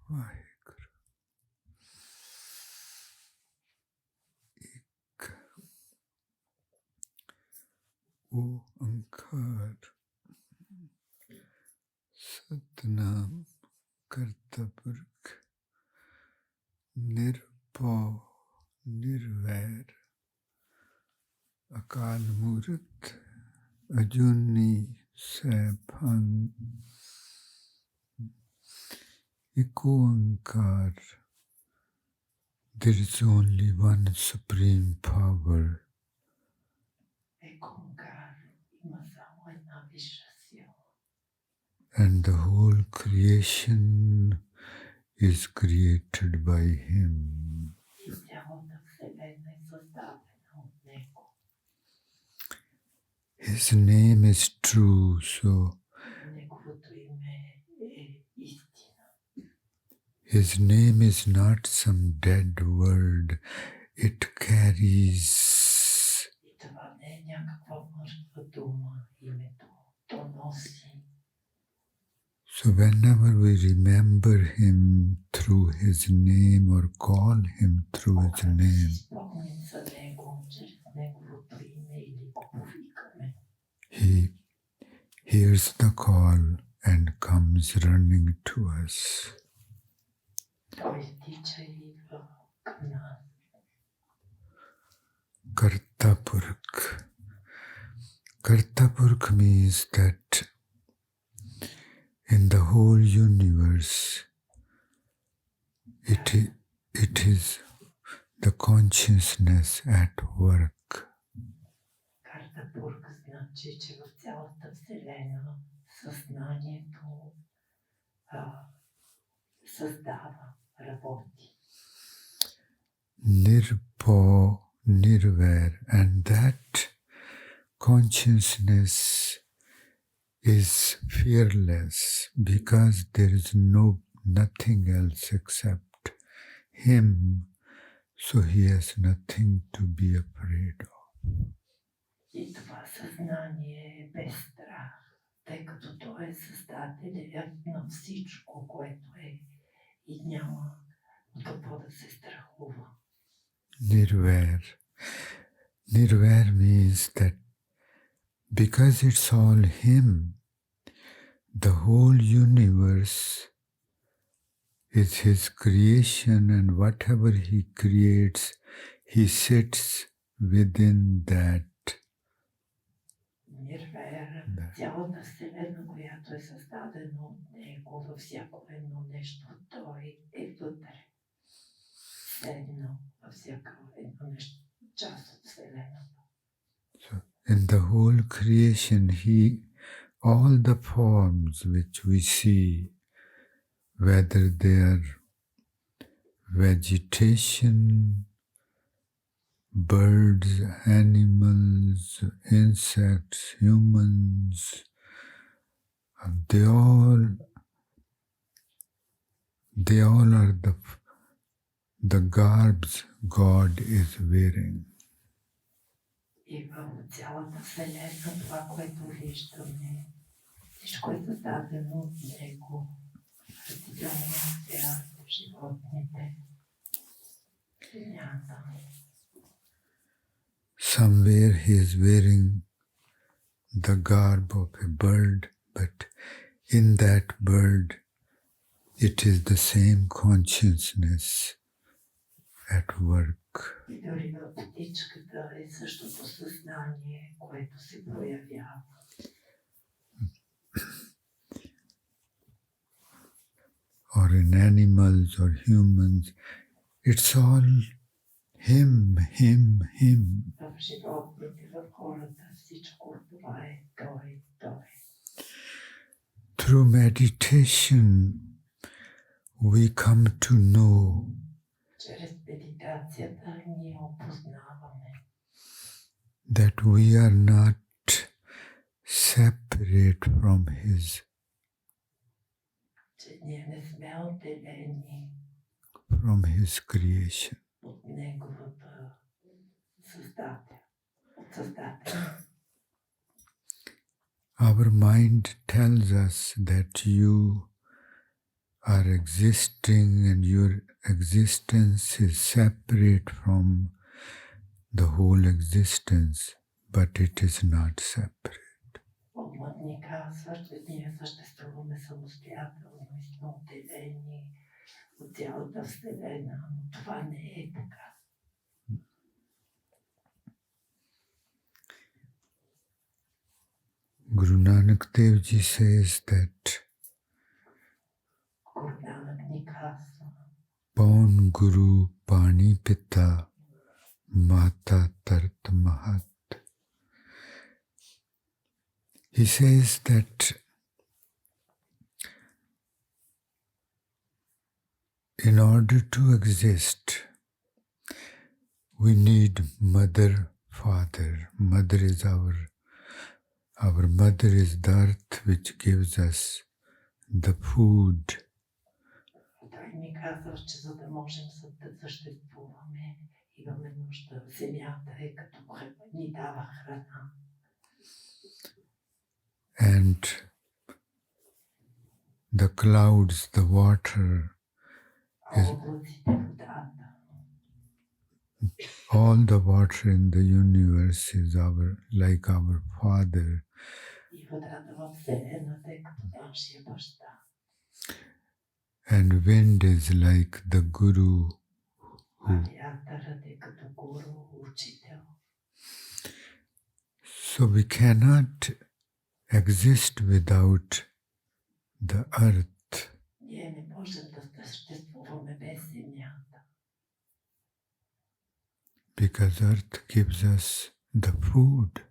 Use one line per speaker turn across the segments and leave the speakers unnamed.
Vaheguru. Ik Oankar Satnam Karta Purkh Nirbhav Nirvair Akal Murth Ajuni Saibhan Ik Oankar. There is only one supreme power. And the whole creation is created by Him. His name is true, so His name is not some dead word. It carries. So whenever we remember Him through His name or call Him through His name, He hears the call and comes running to us. Karta Purkh. Karta Purkh means that in the whole universe, it is the consciousness at work. Nirbhav, Nirvair, and that consciousness is fearless because there is nothing else except Him, so He has nothing to be afraid of. Nirvair. Nirvair means that because it's all Him, the whole universe is His creation, and whatever He creates, He sits within that.
Цялата Вселена, която е създадена от Него, във всяко едно нещо, Той е вътре. Седнал във всяко едно нещо, част от Вселената.
So in the whole creation, all the forms which we see, whether they are vegetation, birds, animals, insects, humans, they all are the garbs God is wearing.
И в цялата Вселена, това, което виждаме, всичко е създадено от Него. Растителния свят, животните, земята.
Somewhere he is wearing the garb of a bird, but in that bird, it is the same consciousness at work.
И дори в птичката е същото съзнание, което се проявява.
Or in animals or humans, it's all Him, Him, Him.
В животните, в хората, всичко това е Той, Той.
Through meditation, we come to know
Чрез медитацията ние опознаваме,
that we are not separate from His,
че ние не сме отделени
from His creation.
от Неговата създателя.
Our mind tells us that you are existing and your existence is separate from the whole existence, but it is not separate.
Умът ни казва, че ние съществуваме самостоятелно и сме отделени от цялата Вселена, но това не е така.
Guru Nanak Dev Ji says that
Guru Nanak ни казва,
Paun Guru Pani Pita Mata Tart Mahat. He says that in order to exist, we need mother, father. Mother is our mother is the earth which gives us the food.
Той ми казва, че за да можем да съществуваме, имаме нужда. Земята е като ни дава храна.
And the clouds, the water, all the water in the universe is like our father. And wind is like the guru. So we cannot exist without the earth. Because earth gives us the food.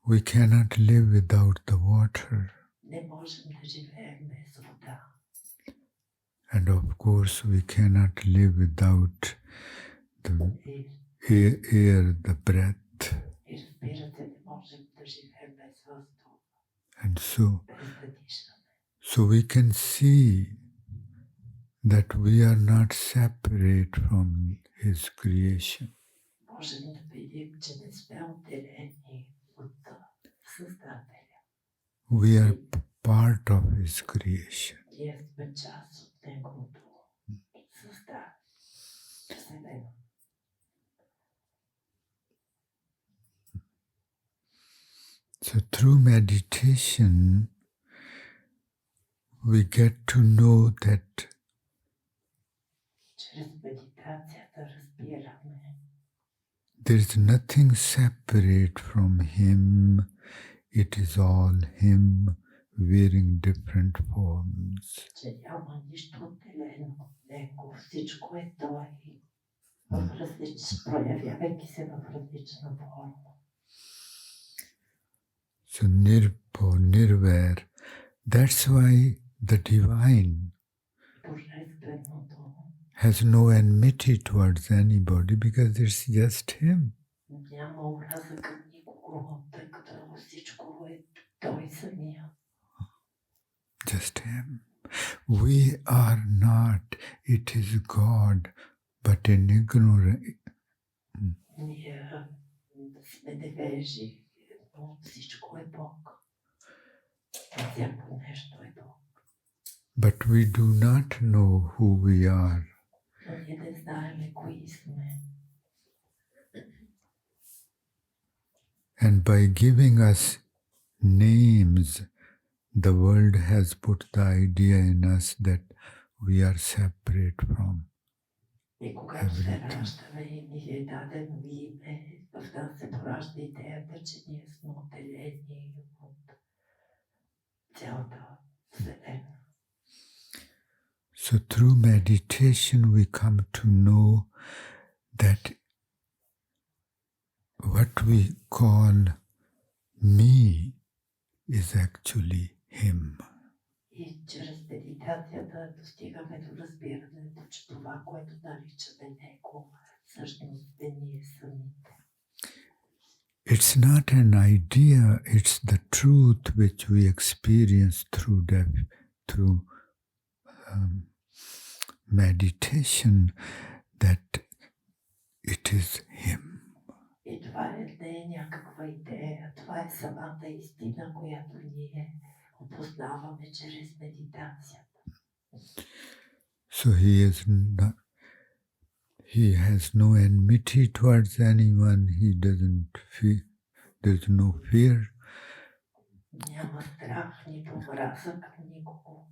We cannot live without the water. And of course we cannot live without the air, the breath. And so we can see that we are not separate from His creation. We are part of His creation. So through meditation, we get to know that there is nothing separate from Him. It is all Him wearing different forms. So nirpo, nirvair. That's why the divine has no enmity towards anybody, because it's just Him. Just Him. We are not. It is God, but in ignorance. But we do not know who we are. And by giving us names, the world has put the idea in us that we are separate from everything. So through meditation we come to know that what we call me is actually Him. It's not an idea, it's the truth which we experience through meditation, that it is Him.
И това не е някаква идея, това е самата истина, която ние опознаваме чрез медитацията.
So he has no enmity towards anyone, he doesn't feel, there's no fear.
Няма страх, нито омраза към никого.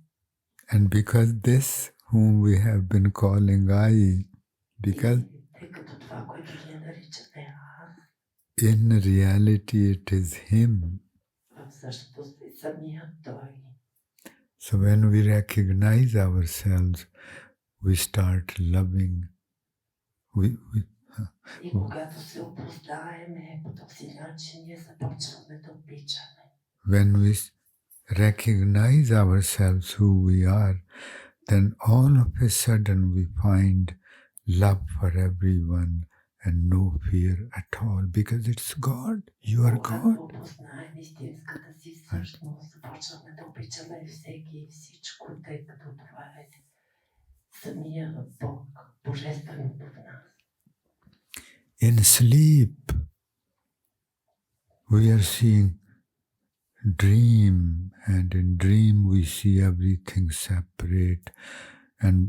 And because this, whom we have been calling I, because
тъй като това, което ние наричаме аз,
in reality it is him.
в същото си самия той.
So when we recognize ourselves, we start loving.
И когато се опознаеме по този начин, ние започваме да обичаме.
When we recognize ourselves who we are, then all of a sudden we find love for everyone and no fear at all, because it's God. You are God.
Когато опознаем истинската си същност, започваме да обичаме всеки и всичко, тъй като това е самия Бог, божественото в нас.
In sleep, we are seeing dream, and in dream we see everything separate, and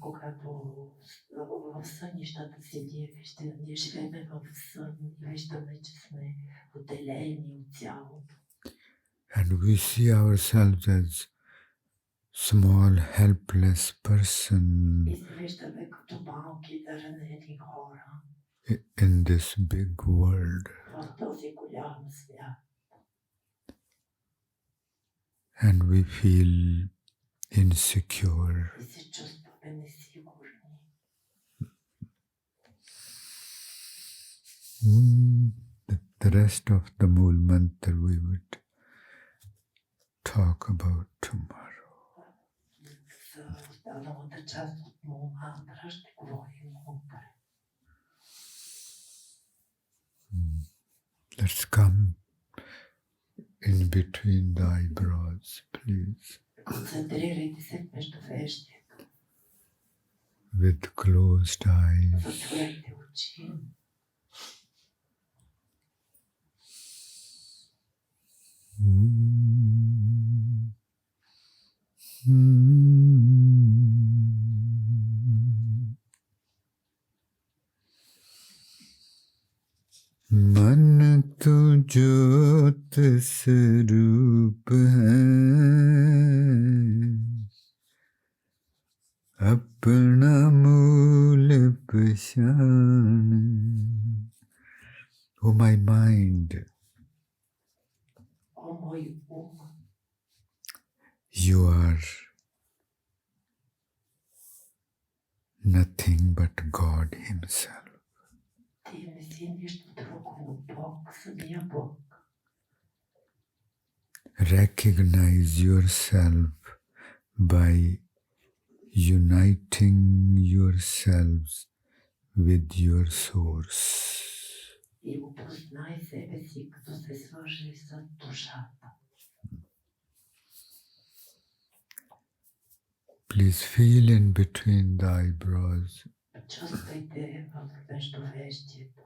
когато в сънищата си ние живеем в сън и виждаме, че сме отделени от цялото.
And we see ourselves as small, helpless person
И се виждаме като малки, наранени хора
in this big world.
в този голям свят.
And we feel insecure.
И се чувстваме несигурни.
The rest of the Mool Mantra we would talk about tomorrow.
За останалата част от Мул Мантра ще говорим утре.
Let's come in between the eyebrows, please.
Концентрирайте се между веждите.
With closed eyes.
Затворете очи.
मन तो ज्योत स्वरूप है, अपना मूल पहचान. Oh my mind,
О мой ум,
you are nothing but God Himself.
ти не си нищо друго, но Бог, самия Бог.
Recognize yourself by uniting yourselves with your source.
И опознай себе си, като се свържи с душата.
Please feel in between the eyebrows
Чувствайте в междувеждието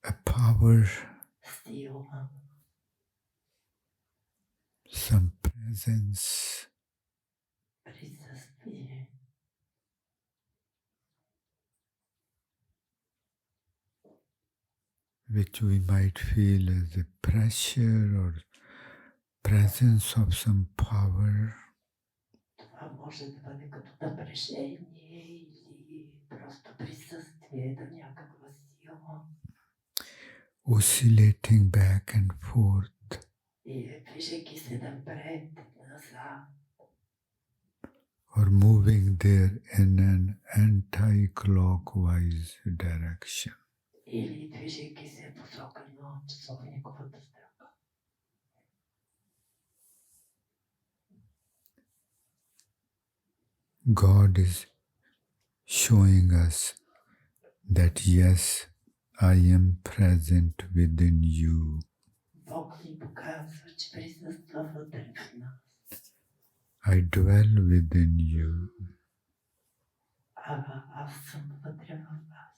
a power,
сила,
some presence,
присъствие,
which we might feel as a pressure or presence of some power.
Това може да бъде като напрежение или просто присъствие на някаква сила.
Oscillating back and forth,
И движейки се напред, назад.
or moving there in an anti-clockwise direction.
Или движейки се посока на часовниковата стрелка.
God is showing us that yes, I am present within you.
Бог ни показва, че присъства вътре в нас.
I dwell within you.
Аз съм вътре в вас.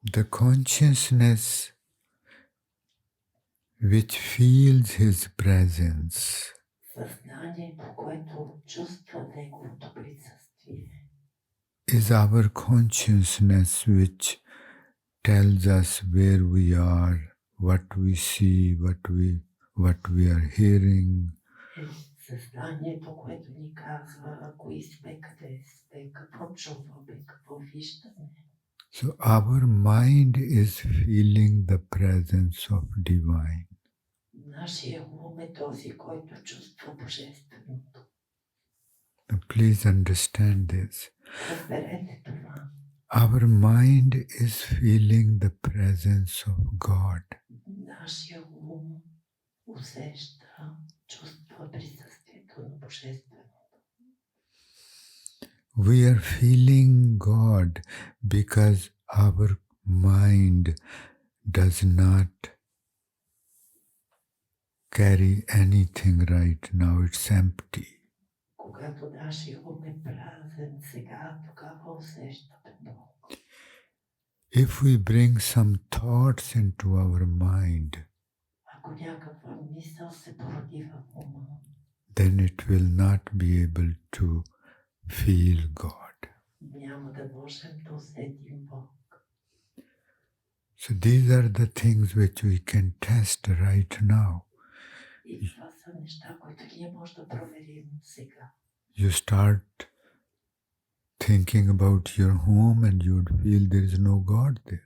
The consciousness which feels his presence
Съзнанието, което чувства неговото присъствие,
is our consciousness which tells us where we are, what we see, what we are hearing.
е съзнанието, което ни казва кои сме, къде сме, какво чуваме, какво виждаме.
So our mind is feeling the presence of divine.
Нашия ум е този, който чувства божественото.
Now please understand this.
Разберете това.
Our mind is feeling the presence of God.
Нашия ум усеща, чувства присъствието на божественото.
We are feeling God because our mind does not carry anything right now. It's empty.
Когато нашия ум е празен сега, тогава усещаме много.
If we bring some thoughts into our mind,
Ако някаква мисъл се породи в ума,
then it will not be able to feel God.
няма да можем да усетим Бог.
So these are the things which we can test right now.
И това са неща, които ние може да проверим сега.
You start thinking about your home and you would feel there is no God there.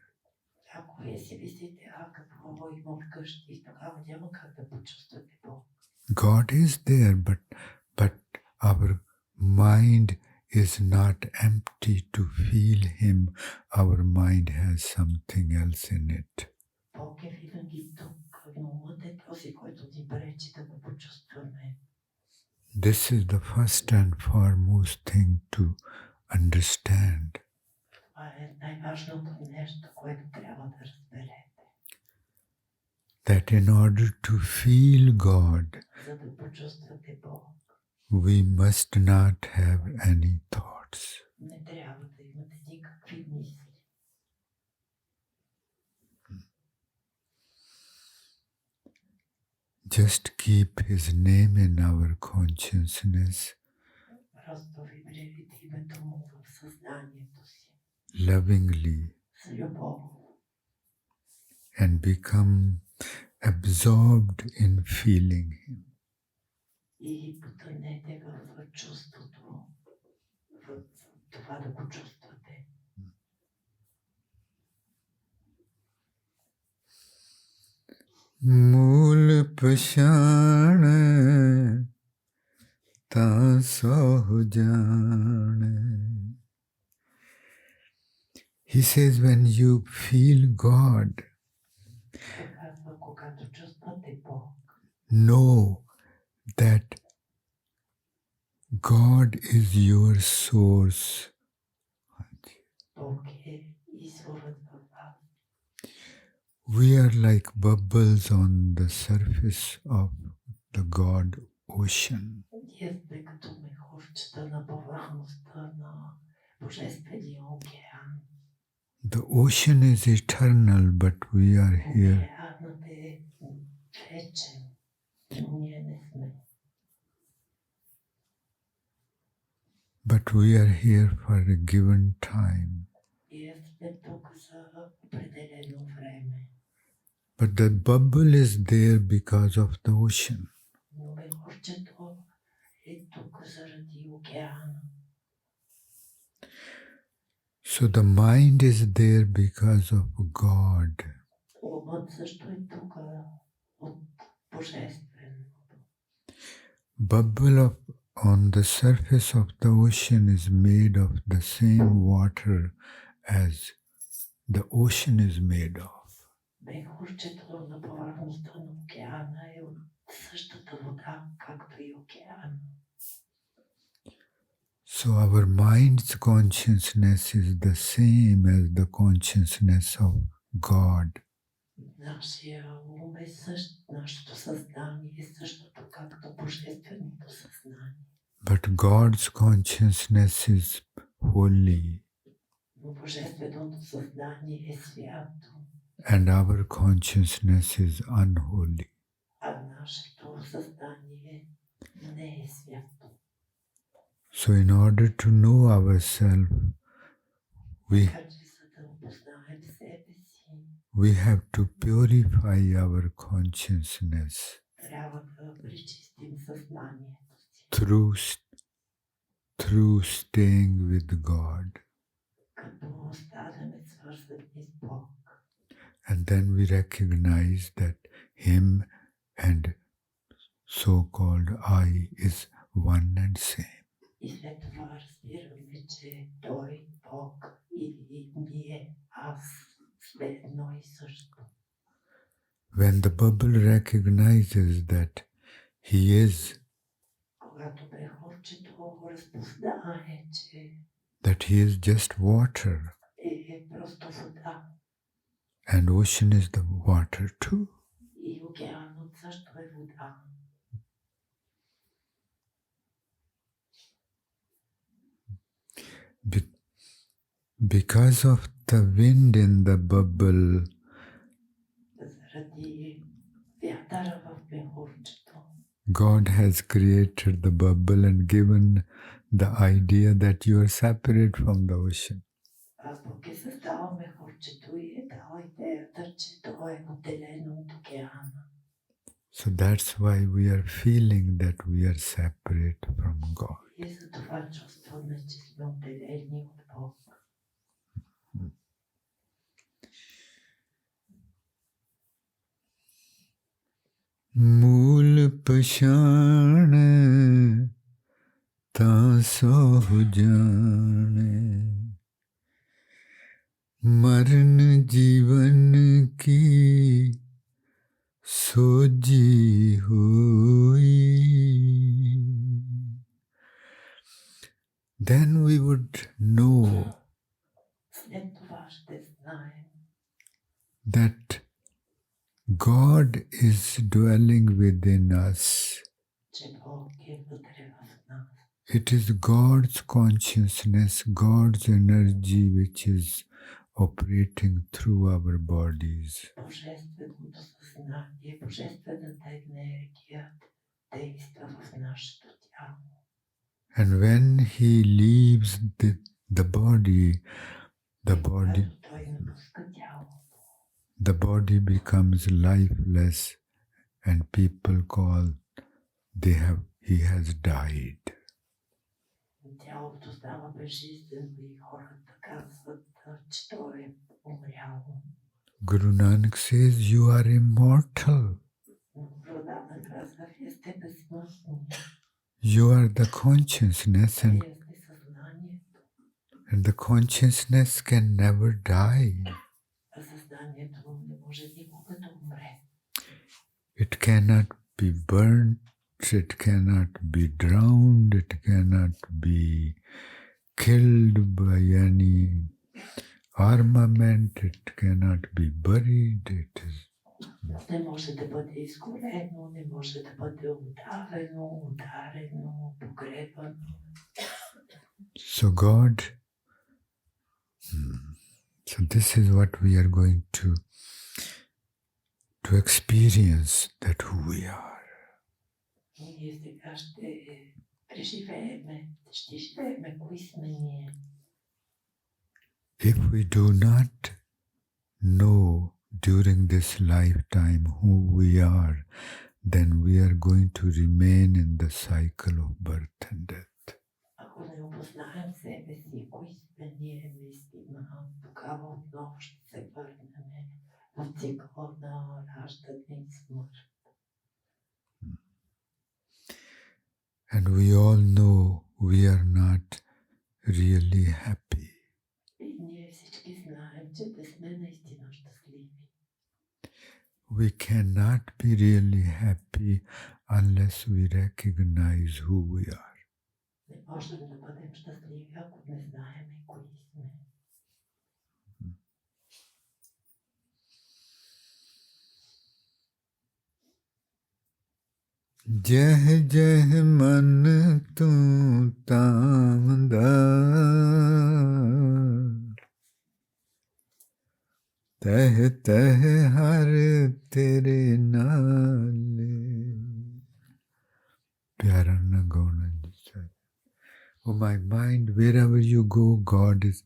Ако вие си мислите, какво има вкъщи, тогава няма как да почувствате Бог.
God is there, but our mind is not empty to feel Him. Our mind has something else in it.
Бог е винаги тук, но умът е този, който ни пречи да го почувстваме.
This is the first and foremost thing to understand.
Това е най-важното нещо, което трябва да разберете.
That in order to feel God,
За да почувствате Бог,
we must not have any thoughts.
не трябва да имате никакви мисли.
Just keep His name in our consciousness,
Просто вибрирайте името му в съзнанието си.
lovingly,
С любов.
and become absorbed in feeling Him.
И потънете в чувството, в това да го чувствате.
मूल पशाण तासो जान. He says when you feel God,
Когато чувствате Бог,
know that God is your source.
Бог е изворът в вас.
We are like bubbles on the surface of the God ocean.
Ние сме като мехурчета на повърхността на Божествения океан.
The ocean is eternal, but we are here.
Океанът е вечен, но ние не сме.
But we are here for a given time.
Ние сме тук за определено време.
But the bubble is there because of the ocean.
Но мехурчето е тук заради океана.
So the mind is there because of God.
Умът също е тук от Божественото.
Bubble on the surface of the ocean is made of the same water as the ocean is made of.
Мехурчето на повърхността на океана е от същата вода, както и океан.
So our mind's consciousness is the same as the consciousness of God.
Нашия ум е същото, нашето съзнание е същото, както божественото съзнание.
But God's consciousness is holy.
Но божественото съзнание е свято.
And our consciousness is unholy.
А нашето съзнание не е свято.
So in order to know ourselves,
Така че за да опознаем себе си,
we have to purify our consciousness
трябва да пречистим съзнанието си.
Through staying with God.
Като останем свързани с Бог.
And then we recognize that Him and so-called I is one and same.
И след това разбираме, че Той, Бог и ние, аз сме едно и също.
When the bubble recognizes that he is,
Когато прехорчето разпознае, че
that he is just water,
е просто вода.
and ocean is the water too.
И океанът също е вода.
Because of the wind in the bubble,
Заради вятъра в мехурчето,
God has created the bubble and given the idea that you are separate from the ocean.
Бог е създал мехурчето и е дал идеята, че то е отделено от океана.
So that's why we are feeling that we are separate from God.
И за това чувстваме, че сме отделени от Бог.
मूल पशाण तासो जाने मरण जीवन की सोजी हुई. Then we would know
След това ще знаем,
that God is dwelling within us.
че Бог е вътре в нас.
It is God's consciousness, God's energy which is operating through our bodies.
Божественото съзнание, божествената енергия действа в нашето тяло.
And when he leaves the body,
Когато той напуска тялото,
the body becomes lifeless and people call he has died.
Тялото става безжизнено и хората казват, че то е умряло.
Guru Nanak says, you are immortal.
Гуру Нанак казва, вие сте безсмъртни.
You are the consciousness
Вие сте съзнанието.
and the consciousness can never die.
А съзнанието не може никога да умре.
It cannot be burnt, it cannot be drowned, it cannot be killed by any armament, it cannot be buried. It is.
Не може да бъде изгорено, не може да бъде удавено, ударено, погребано.
So God, so this is what we are going to experience, that who we are.
Ние сега ще живееме, кои сме ние.
If we do not know during this lifetime who we are, then we are going to remain in the cycle of birth and death.
Ако не опознаем себе си, кои сме ние наистина, тогава отново ще се върнем в цикъла на раждане и смърт.
And we all know we are not really happy.
И ние всички знаем, че не сме наистина щастливи.
We cannot be really happy unless we recognize who we are.
Не можем да бъдем щастливи, ако не знаем кои сме.
जह जह मन तू तामदा तह तह हर तेरे नाले प्यारा न गौना जिसा Oh my mind, wherever you go, God is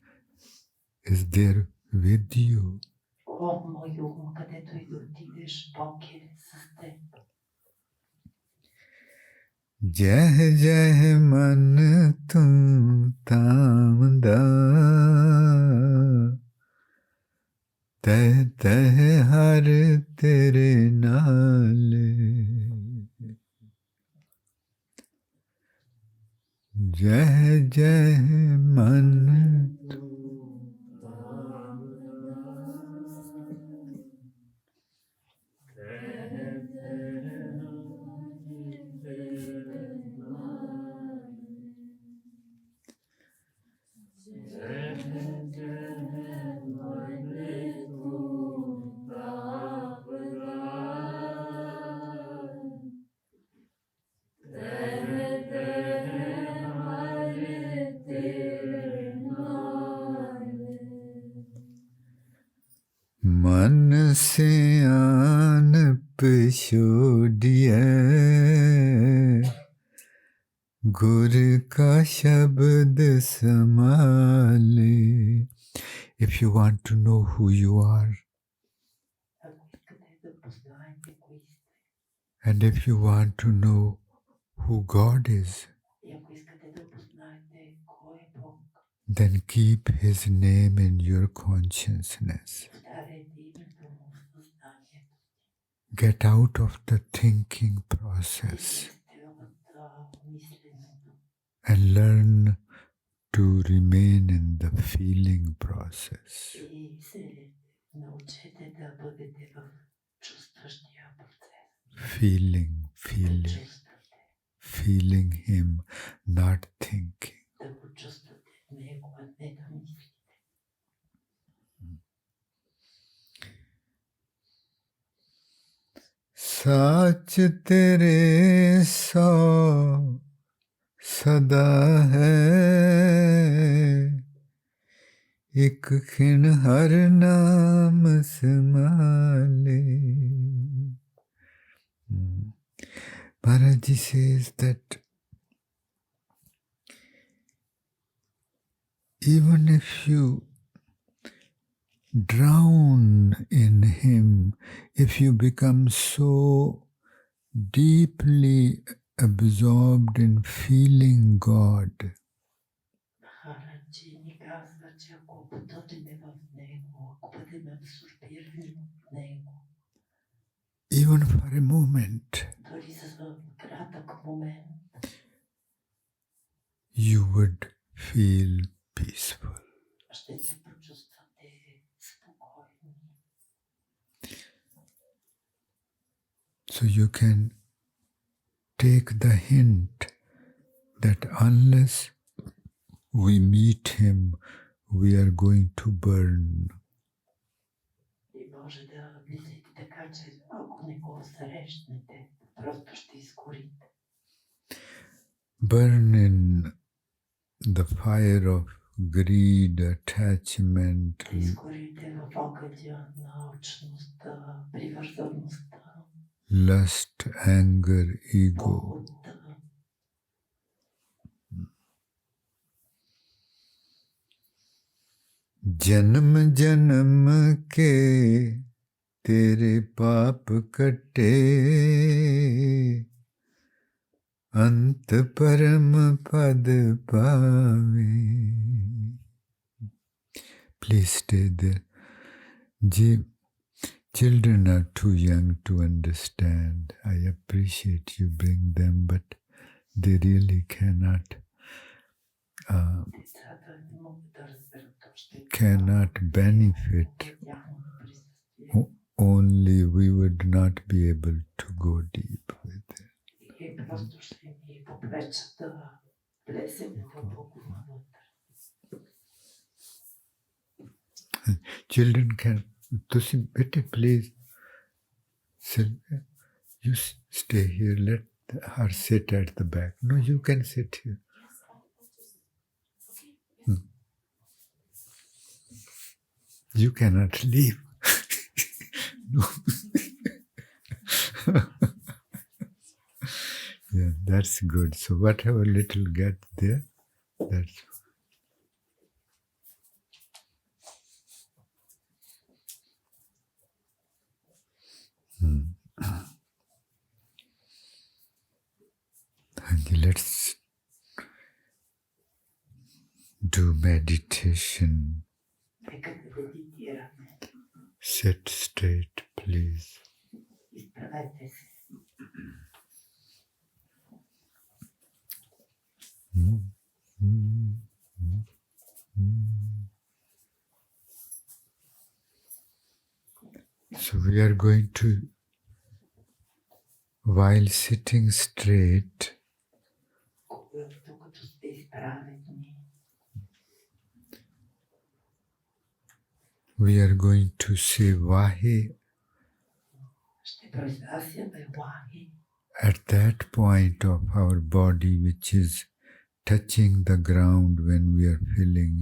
there with you.
Мой ум, където и да отидеш, Бог е с теб.
जह जह मन तू तामदा तह तह हर तेरे नाले जह जह मन मन से आन पिछोड़िए गुर का शब्द समाले If you want to know who you are, and if you want to know who God is, then keep His name in your consciousness. Get out of the thinking process and learn to remain in the feeling process. Feeling Him, not thinking. साच तेरे सौ सदा है एक खिन हर नाम समाले. Maharaji says that even if you drown in Him, if you become so deeply absorbed in feeling God, even for a moment, you would feel peaceful. So you can take the hint that unless we meet Him, we are going to burn. Burn in the fire of greed, attachment, lust, anger, ego. जन्म जन्म के तेरे पाप कटे अंत परम पद पावे. Please stay there. Children are too young to understand. I appreciate you bring them, but they really cannot benefit. Only we would not be able to go deep with it. Children can. Better please. You stay here. Let or sit at the back. No, you can sit here. You cannot leave. No. Yeah, that's good. So whatever little get there, that's And let's do meditation.
Нека да медитираме.
Sit straight, please.
Изправете се.
So we are going to, while sitting straight,
Докато сте изправени,
we are going to say Vahe
ще произнасяме Вахи
at that point of our body which is touching the ground when we are feeling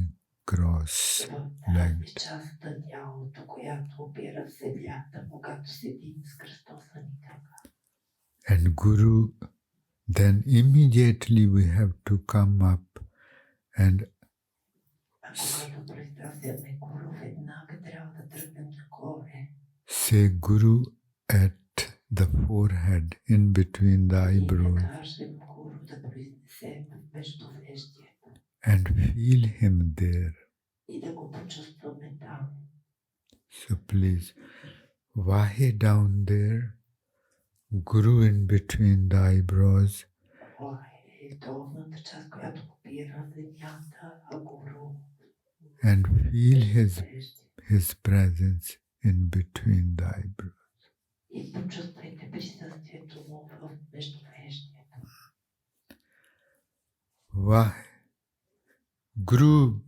в тази
cross-legged.
част на тялото, която опира в земята, когато седим с кръстосани крака.
And Guru, then immediately we have to come up and
А когато произнасяме Гуру, веднага трябва да тръгнем нагоре.
say Guru at the forehead, in between the
И да
eyebrows,
кажем Гуру, да произнесем между веждията
and feel him there.
и да го почувстваме там.
So please, Vahe down there, Guru in between the eyebrows,
Е долната част, която опира земята, а Гуру
and feel
между веждията.
his presence in between the eyebrows.
И почувствайте присъствието му в междувеждието.
Vah, Guru,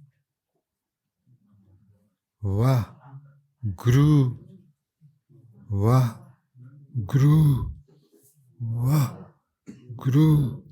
Vah, Guru, Vah, Guru, Vah, Guru.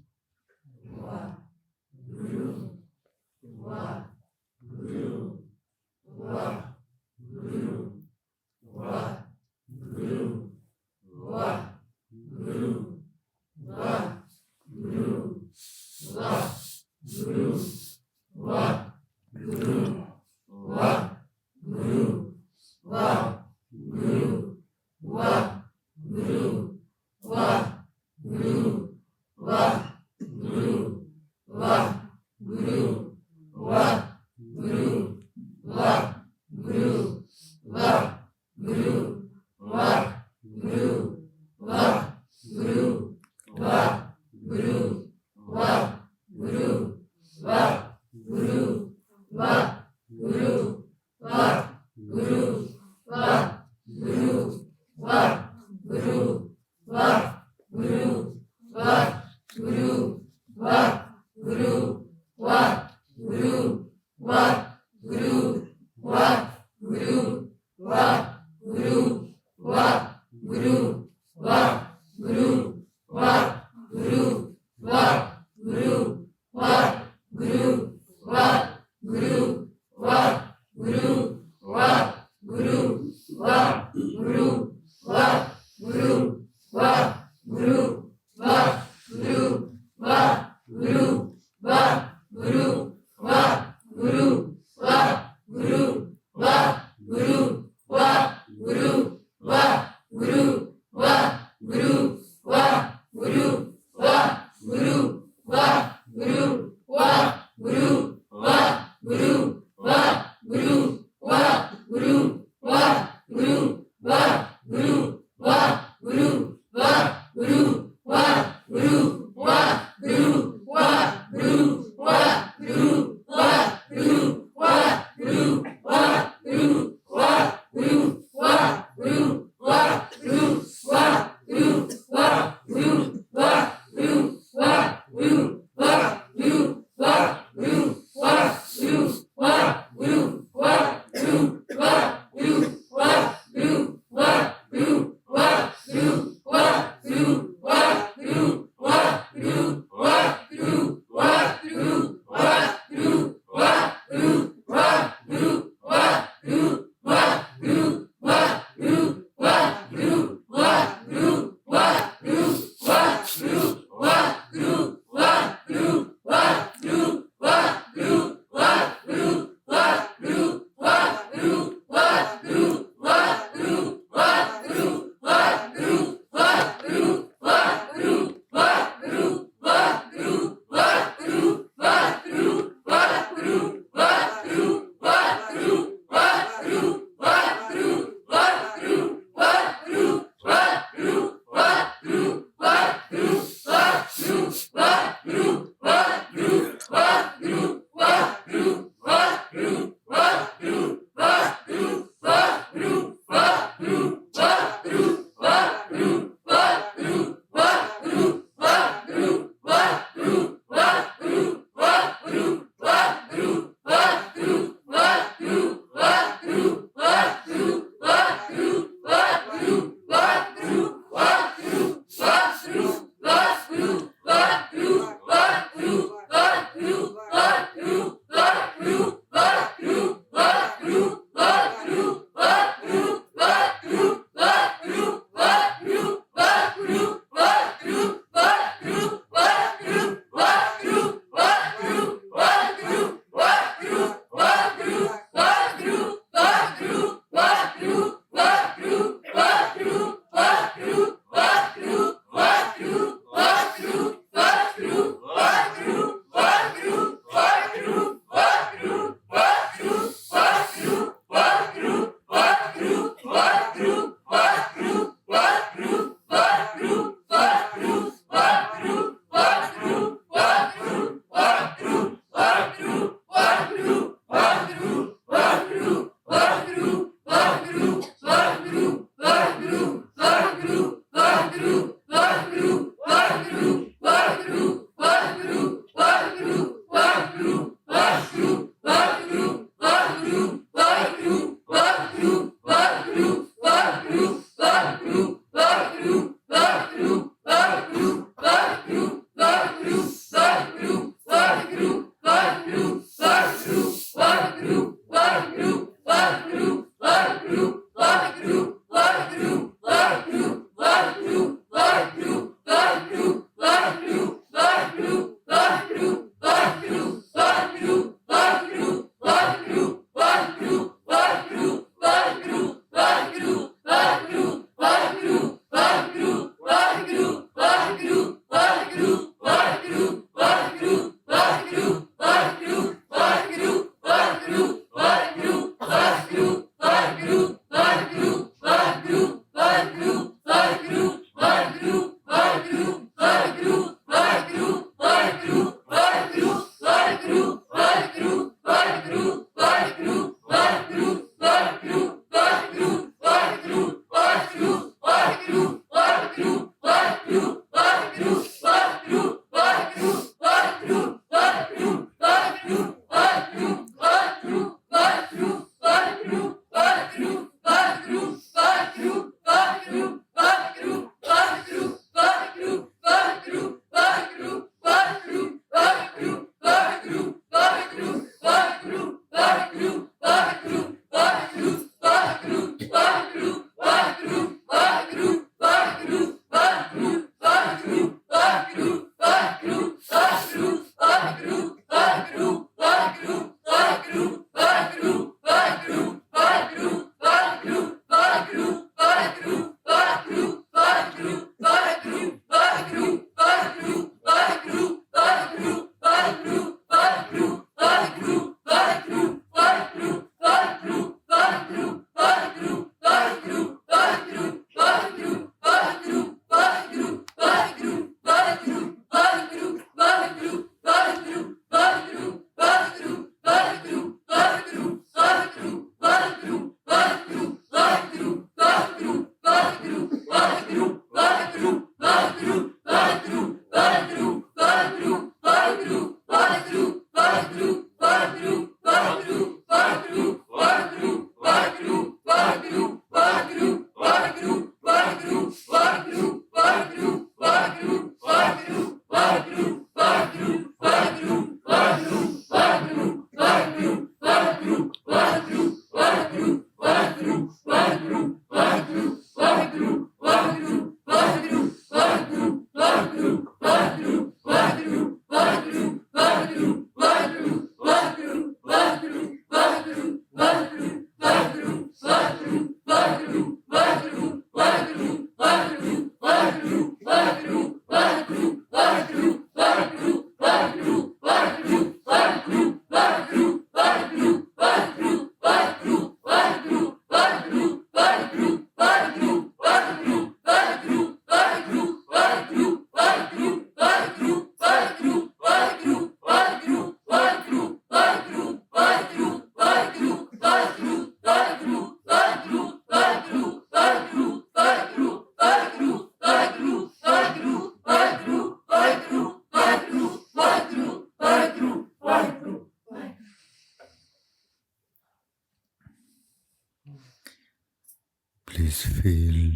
Please feel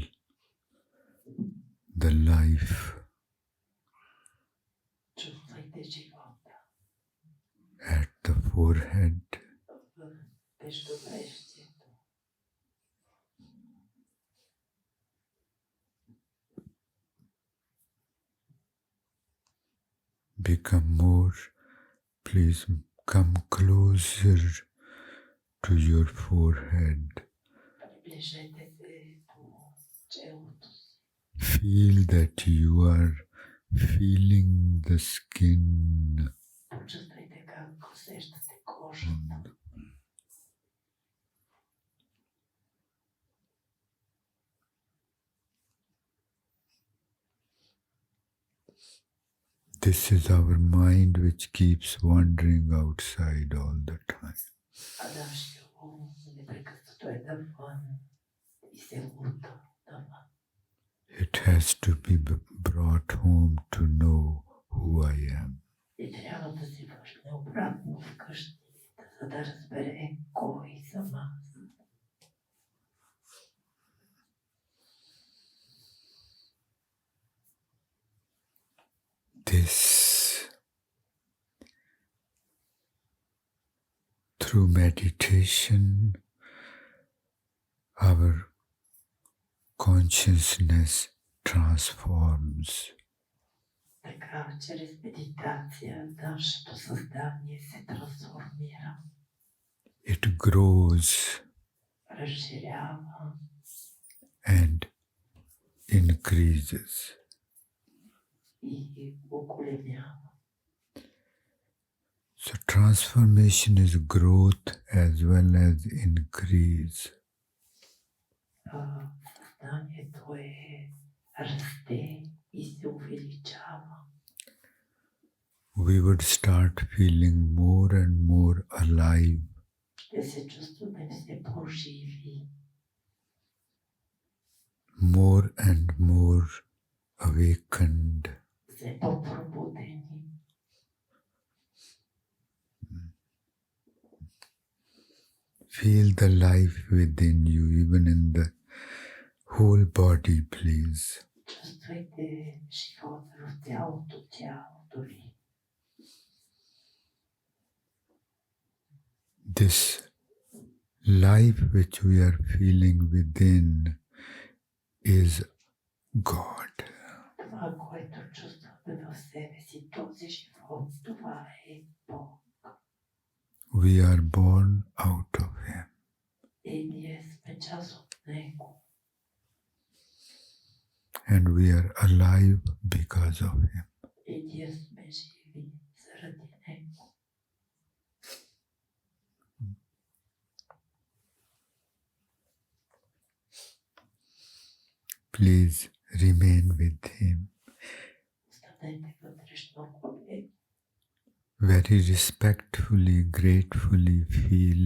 the life
Чувствайте живота
at the forehead,
между бръстието.
become more. Please come closer to your forehead.
Приближете се до челото си.
Feel that you are feeling the skin.
Почувствайте как усещате кожата.
This is our mind which keeps wandering outside all the time.
А нашия ум непрекъснато е навън и се лута навън.
It has to be brought home to know who I am.
И трябва да се върне обратно вкъщи, за да разбере кой съм аз.
This, through meditation, our consciousness transforms.
Така, чрез медитация, нашето съзнание се трансформира,
It grows
разширява
and increases.
и оголемява.
So transformation is growth as well as increase.
Съзнанието е расте и се увеличава.
We would start feeling more and more alive.
Ще се чувстваме все по-живи,
More and more awakened.
все по-пробудени.
Feel the life within you, even in the whole body, please.
Чувствайте живота в цялото тяло дори.
This life which we are feeling within is God.
Това, което чувстваме в себе си, този живот, това е Бог.
We are born out of Him.
И ние сме част от Него.
And we are alive because of Him.
И ние сме живи заради Него.
Please remain with Him.
Останете вътрешно около Него.
Very respectfully, gratefully feel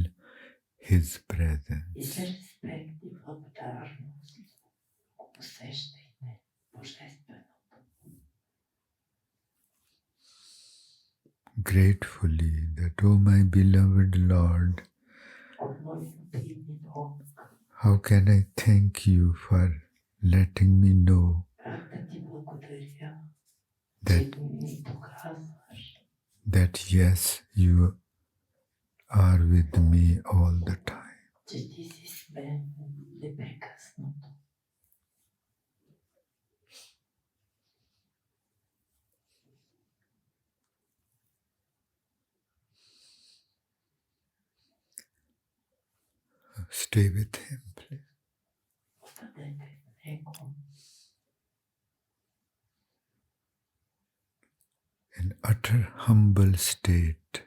His
И
presence.
с респект и благодарност усещайте Божественото.
Gratefully that, oh my beloved Lord,
От мой любими Бог,
how can I thank you for letting me know
как да ти благодаря,
that,
че ми показваш,
that yes, you are with me all the time.
че ти си с мен непрекъснато.
Stay with Him, please.
Останете в Него.
In utter humble state,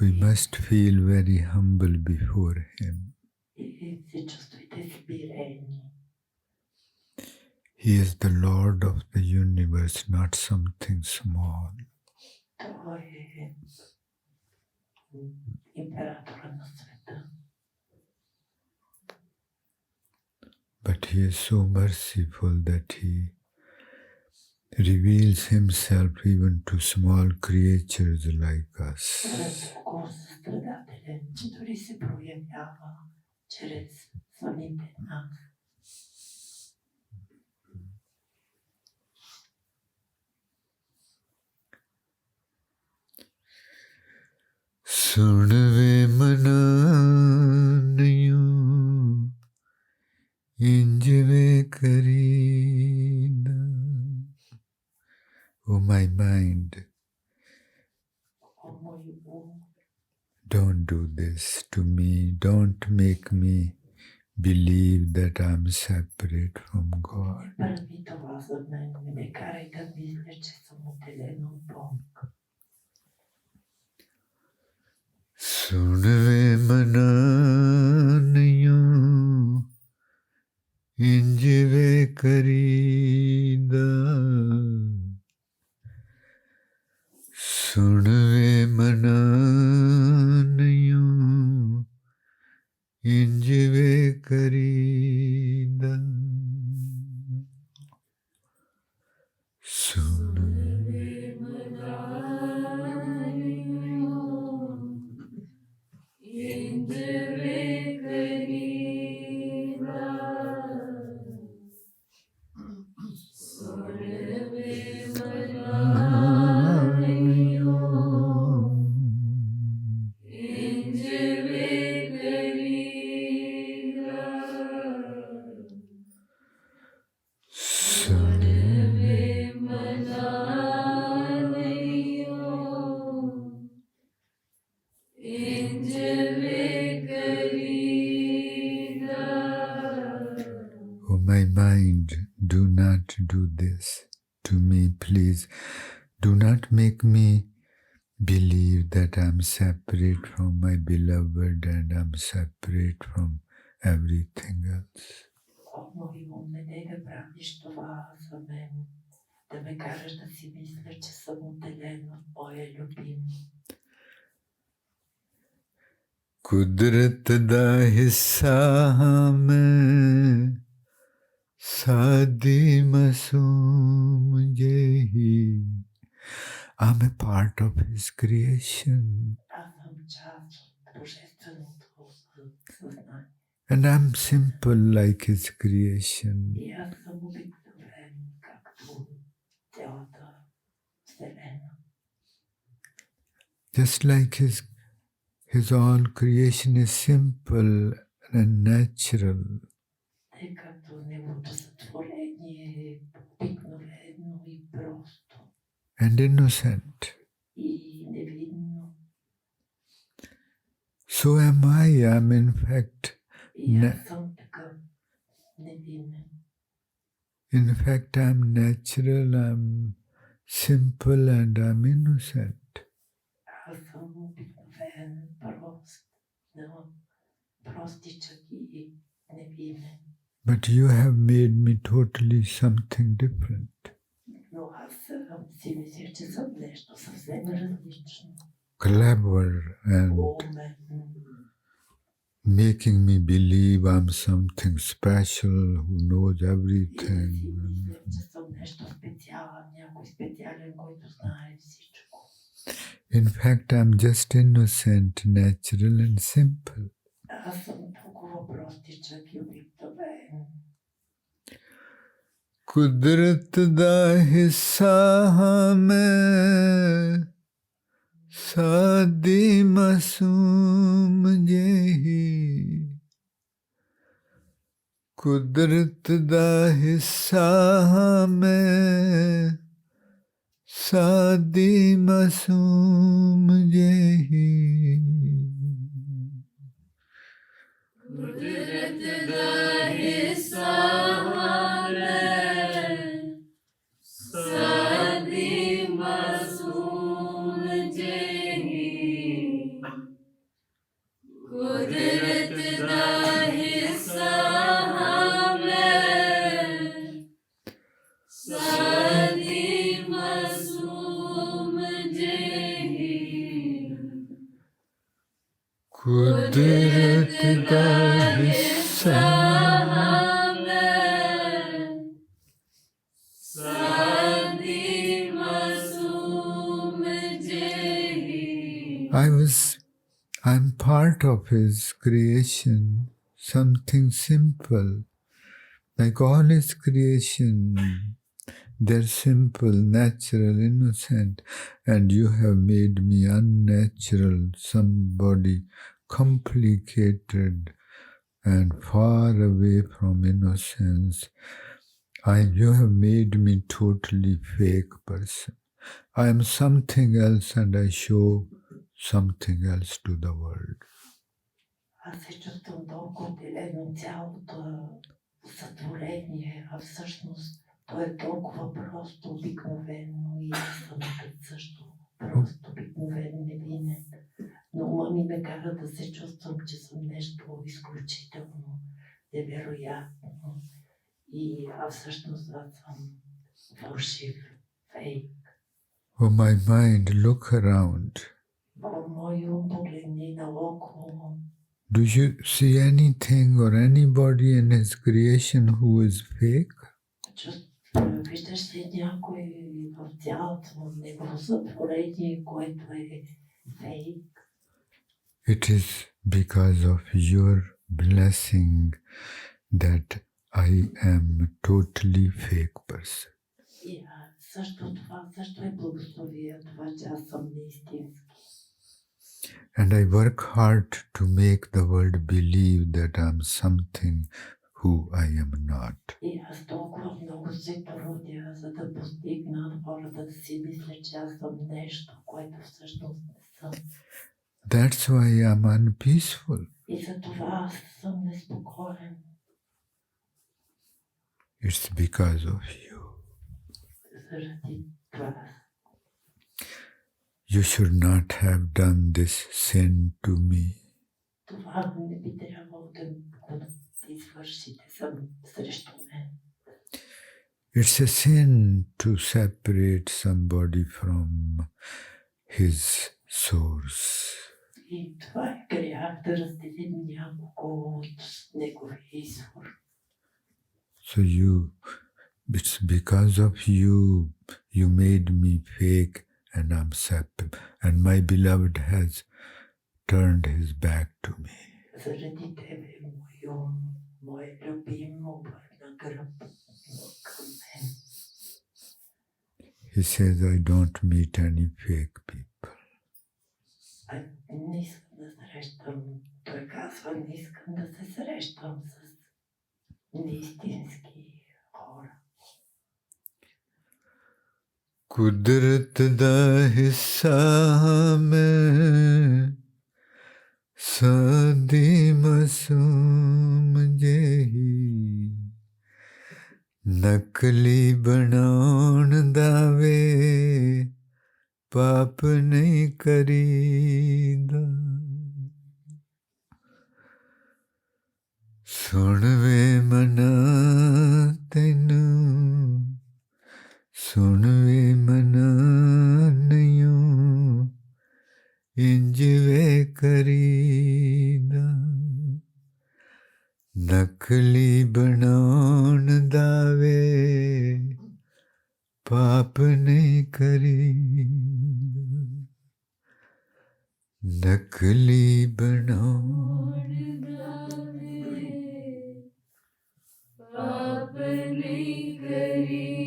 we must feel very humble before Him.
И се чувствайте смирени.
He is the Lord of the universe, not something small.
Той е императора на света.
But He is so merciful that He reveals Himself even to small creatures like us.
Толкова състрадателен, че дори се проявява чрез самите нас.
Sunve mananayu injive karina. Oh my mind,
О мой ум,
don't do this to me. Don't make me believe that I'm separate from God.
не прави това за мен, не ме карай да мисля, че съм отделен от Бог.
Sunve mananayu injive karida. Sunve mananayu injive karida. Sunve Oh, my mind, do not do this to me, please. Do not make me believe that I'm separate from my beloved and I'm separate from everything else.
О, мой ум, не дей да правиш това за мен, да ме караш да си мисля, че съм отделен от моя любим.
कुदरत दा हिस्सा हां मैं सादी मासूम जेही. I'm a part of His creation
Аз съм част от божественото съзнание.
and I'm simple like His creation.
И аз съм обикновен, както цялата Вселена.
Just like His all creation is simple and natural.
Тъй като неговото сътворение е обикновено и просто.
And innocent.
И невинно.
So am I. I'm in fact,
И аз съм такъв невинен.
in fact, I'm natural, I'm simple, and I'm innocent.
Аз съм обикновен, прост, но простичък и невинен.
But you have made me totally something different.
Но аз си мисля, че съм нещо съвсем различно.
Clever and
Умен.
making me believe I'm something special who knows
И
everything.
си мисля, че съм нещо специален, някой специален, който знае всичко.
In fact, I'm just innocent, natural, and simple.
Аз съм толкова простичък и обикновен.
कुदरत दा हिस्सा हां मैं सादी मासूम जेही. कुदरत दा हिस्सा हां मैं सादी मासूम जेही.
कुदरत दा हिस्सा सादी मासूम जेही. कुदरत दा हिस्सा सादी मासूम जेही.
कुदरत दा हिस्सा I'm part of His creation, something simple, like all His creation. They're simple, natural, innocent, and you have made me unnatural, somebody complicated and far away from innocence. You have made me totally fake person. I am something else and I show something else to the world.
Аз се чувствам толкова отделено цялото сътворение, а всъщност то е толкова просто обикновено и аз самата също просто обикновен невинен. Но ума ми ме кара да се чувствам, че съм нещо изключително, невероятно. А всъщност аз съм фалшив, фейк.
Oh, my mind, look around.
Мой ум погледни наоколо.
Do you see anything or anybody in His creation who is fake?
Виждаш ли някой в цялото негово сътворение, което е фейк?
It is because of your blessing that I am a totally fake person.
Също това също е благословие, това, че аз съм неистински.
And I work hard to make the world believe that I'm something who I am not.
И аз толкова много се трудя, за да постигна хората да си мисля, че аз съм нещо, което всъщност не съм.
That's why I'm unpeaceful.
И за това аз съм неспокоен.
It's because of you.
Заради това.
You should not have done this sin to me.
Това не би трябвало да извършите срещу мен.
It's a sin to separate somebody from his source.
И това е грях да разделим някого от неговия извор.
So it's because of you, you made me fake and I'm separate. And my beloved has turned his back to me.
Заради тебе, мой любим, обърна гръб към мен.
He says, I don't meet any fake people.
Не искам да срещам, той казва, не искам да се срещам с неистински хора.
कुदरत दा हिस्सा में सादी मासूम जेही नकली बनाउण दावे पाप नहीं करीदा सुन वे मना तैनू सुन वे मना नयूं इंज वे करीदा नकली बनाउण दावे पाप नहीं करीदा नकली बनाउण दावे पाप नहीं करीदा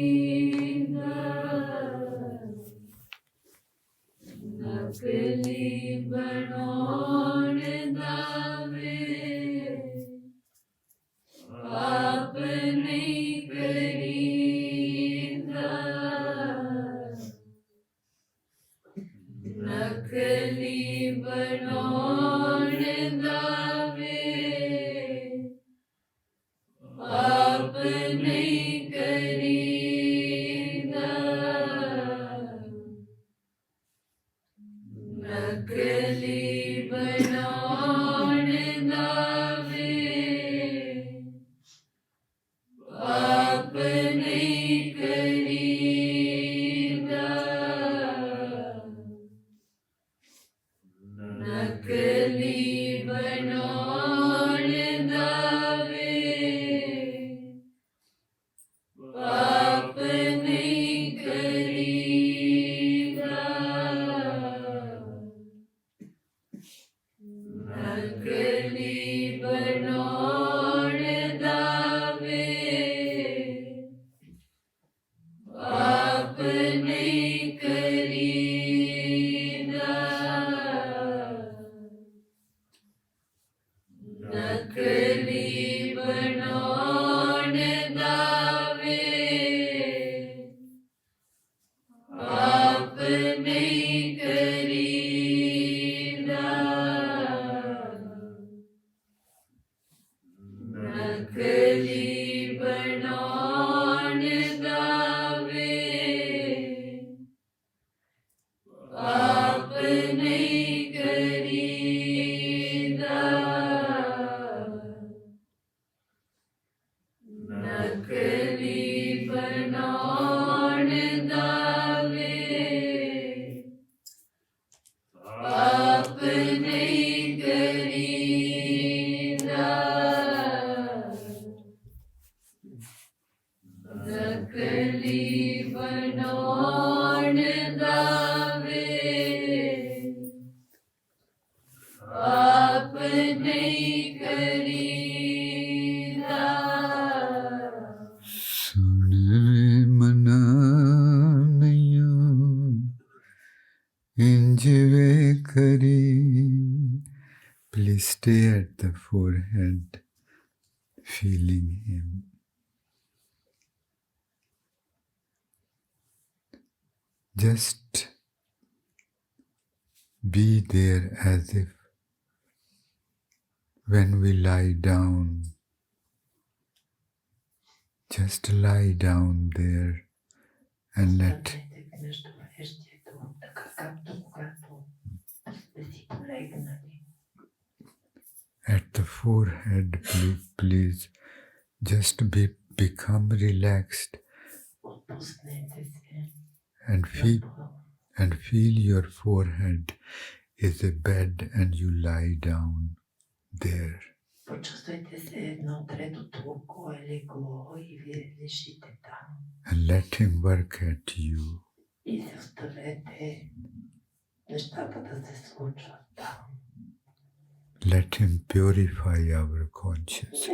नकली बनाउण दावे पाप नहीं करीदा नकली बनाउण दावे पाप नहीं करीदा नकली बनाउण दावे पाप नहीं करीदा नकली बनाउण दावे पाप नहीं करीदा Please stay at the forehead, feeling him. Just be there as if when we lie down, just lie down there and let at the forehead, please just become relaxed and feel your forehead is a bed and you lie down there. And let him work at you. Let him purify our consciousness.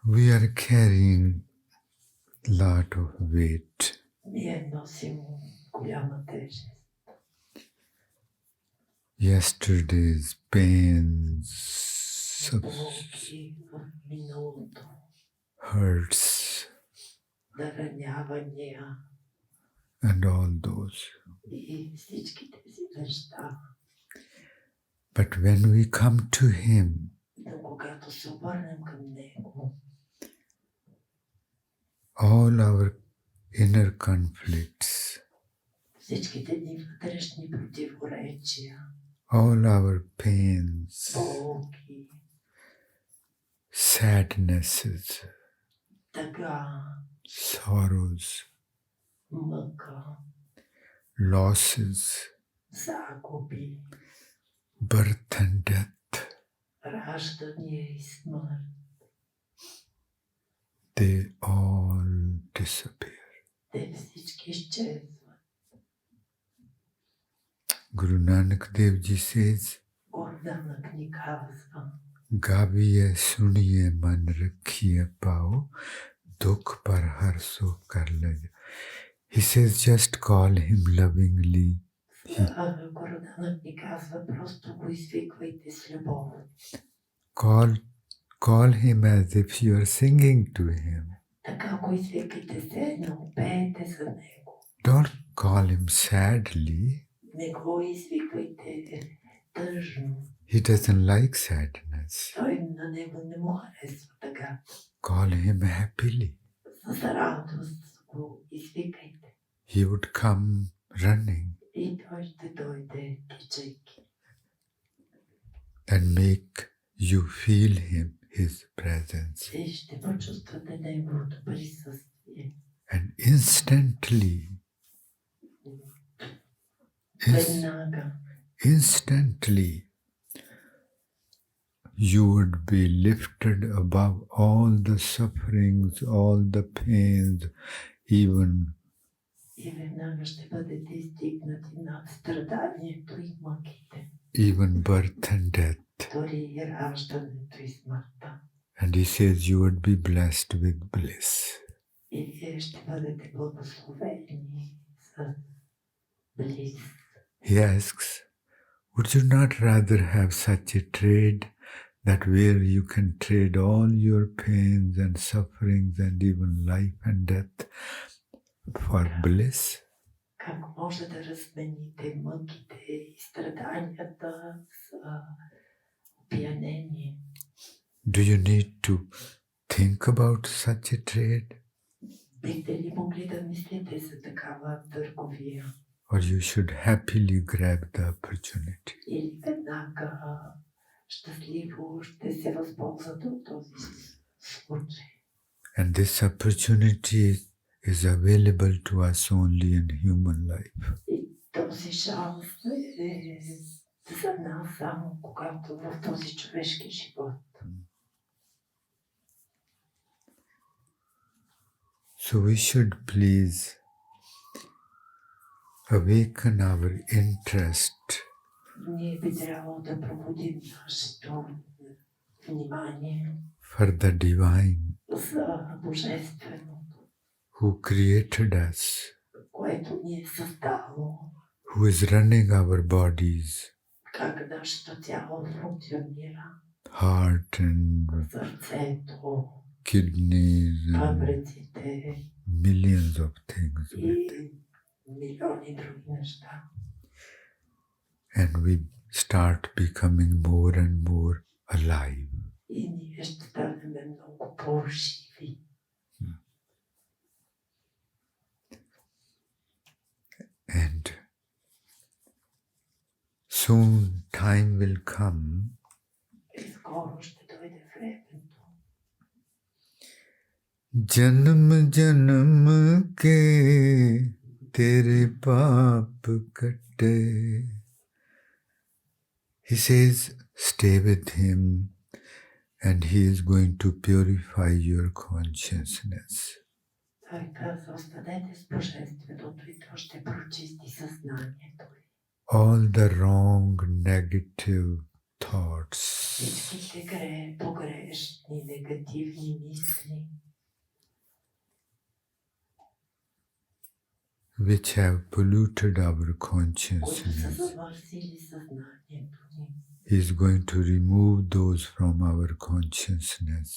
We are carrying a lot of weight. Yesterday's pains, hurts, and all those. But when we come to him, all our inner conflicts, all our pains, sadnesses, sorrows, losses, birth and death, they all disappear. Guru Nanak Dev Ji says, Gaviye suniye man rakhiye pao, dukh par har sukh kar le. He says, just call him lovingly. Call him as if you are singing to him. Don't call him sadly. He doesn't like sadness. Call him happily. He would come running and make you feel his presence. And instantly, you would be lifted above all the sufferings, all the pains, even birth and death. And he says you would be blessed with bliss. He asks, Would you not rather have such a trade that where you can trade all your pains and sufferings and even life and death for bliss?
Как може да размените мъките и страданията с опиянение?
Do you need to think about such a trade?
Бихте ли могли да мислите за такава търговия?
Or you should happily grab the opportunity?
Или веднага щастливо ще се възползвате от този случай?
And this opportunity is available to us only in human life.
И този шанс е за нас само когато в този човешки живот.
So we should please awaken our interest
Ние би трябвало да пробудим нашето внимание
for the divine
за божественото,
who created us,
което ни е създало,
who is running our bodies,
как нашето тяло функционира,
heart and
сърцето,
kidneys and
бъбреците
millions of things.
и милиони други неща.
And we start becoming more and more alive.
И ние ще станем много по-живи.
And soon time will come
И скоро ще дойде времето.
जन्म जन्म के तेरे पाप कटे. He says, stay with him and he is going to purify your consciousness.
Той каза, останете с божественото и то ще прочисти съзнанието ви.
All the wrong negative thoughts
Всичките погрешни, негативни мисли,
which have polluted our
които са
consciousness.
замърсили съзнанието ни.
He is going to remove those from our consciousness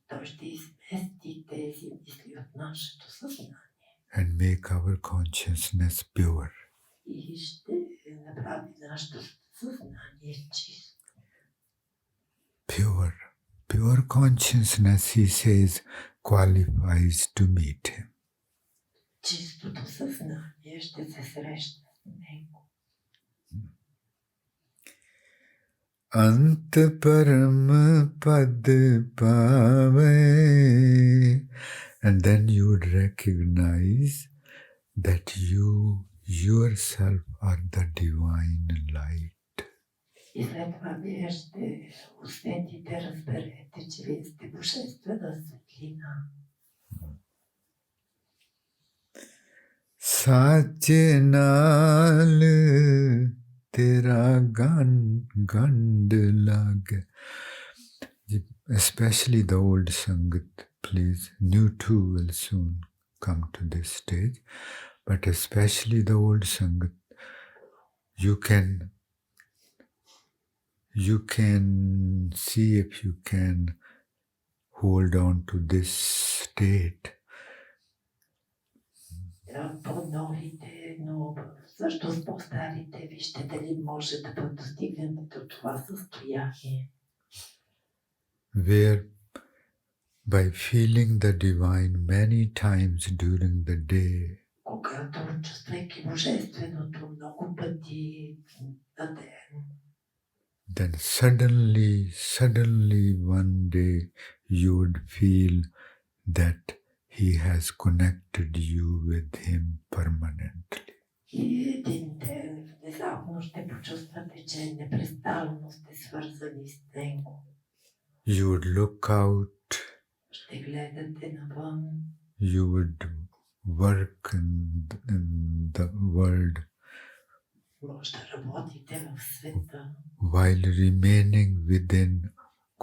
Той ще измести тези мисли от нашето съзнание
and make our consciousness pure.
и ще направи нашето съзнание чисто.
Pure. Pure consciousness, he says, qualifies to meet him.
Чистото съзнание ще се срещне с него.
अंत परम पद पावे. And then you would recognize that you yourself are the divine light.
И след това вие ще усетите, разберете, че вие сте божествена светлина.
साचे नाल तेरा गंड लग. Especially the old Sangat, please. New too will soon come to this stage. But especially the old Sangat, you can see if you can hold on to this state.
По-новите, но също с по-старите, вижте дали може да достигнете до това състояние.
Where by feeling the divine many times during the day,
Когато чувствайки божественото много пъти на ден,
then suddenly one day you would feel that he has connected you with him permanently.
и един ден внезапно ще почувствате, че непрестанно сте свързани с него.
You would look out,
Ще гледате навън,
you would work in the world
може да работите в света,
while remaining within,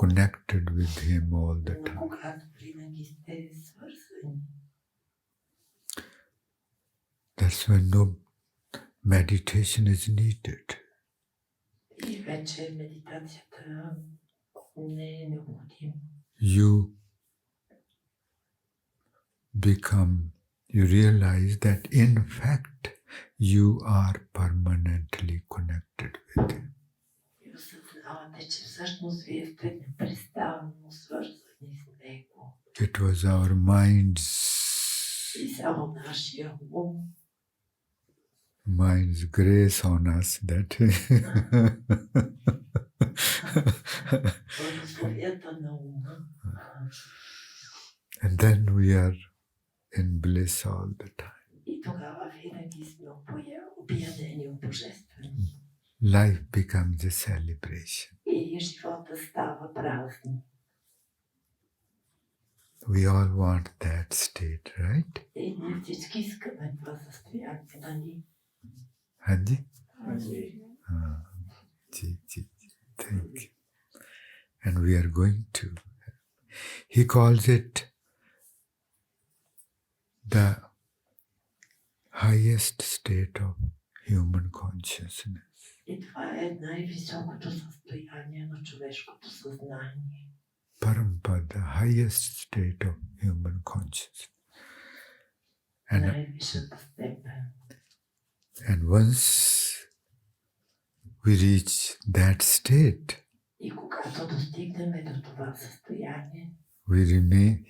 connected with him all the
но
time.
когато винаги сте свързани.
That's when no meditation is needed.
И вече медитацията не е необходима.
You realize that in fact you are permanently connected with Him.
И осъзнавате, че всъщност вие сте непрестанно свързани с Него.
It was our minds,
И само нашия ум,
mind's grace on us that
благословията на ума.
and then we are in bliss all the time.
И тогава винаги сме опиянени от божествени.
Life becomes a celebration.
И живота става празник.
We all want that state, right?
И ние всички искаме това състояние, нали?
Hanji?
ਹਾਂਜੀ.
Thank you. And we are going to. He calls it the highest state of human consciousness.
И това е най-високото състояние на човешкото съзнание.
Parampada, the highest state of human consciousness.
Най-висшата степен.
And once we reach that state,
И когато достигнем до това състояние,
we remain,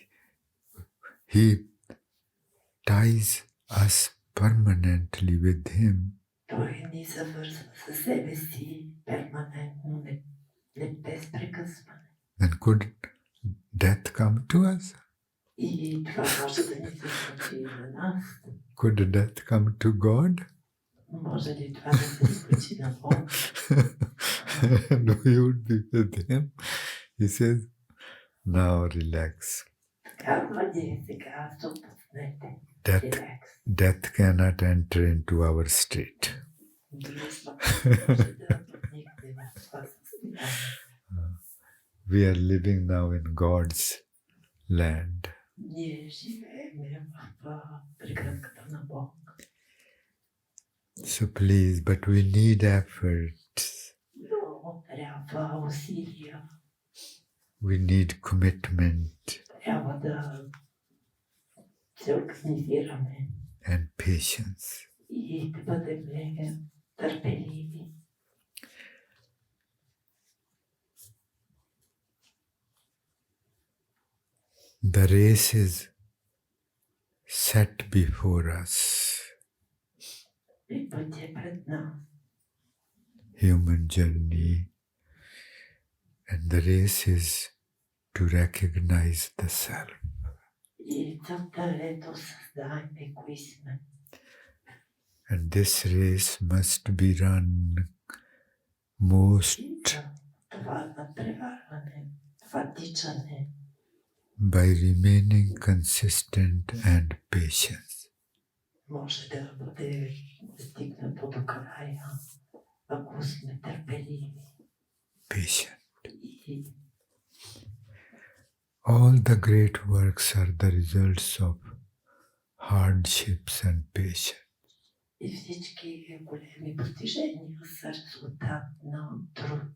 He ties us permanently with Him.
той ни завързва със себе си перманентно, не без прекъсване.
Then could death come to us?
И това може да ни се случи и на нас.
Could death come to God?
Може ли това да се случи на Бог?
And we would be with Him. He says, now relax.
Казва ни сега, се отпуснете.
Death cannot enter into our state. We are living now in God's land. So please, but we need efforts. We need commitment and patience. The race is set before us. Human journey. And the race is to recognize the self. And this race must be run most by remaining consistent and patient.
Може да бъде стигнато до края, ако сме търпеливи.
Patient. All the great works are the results of hardships and patience.
И всички големи постижения са резултат на труд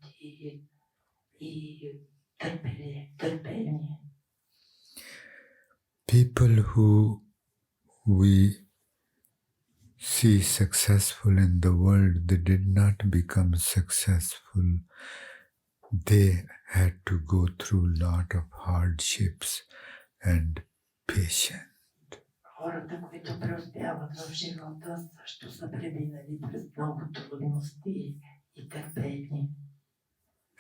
и търпение.
People who we see successful in the world, they did not become successful. They had to go through a lot of hardships and patience.
Хората, които преуспяват в живота, също са преминали през много трудности и търпение.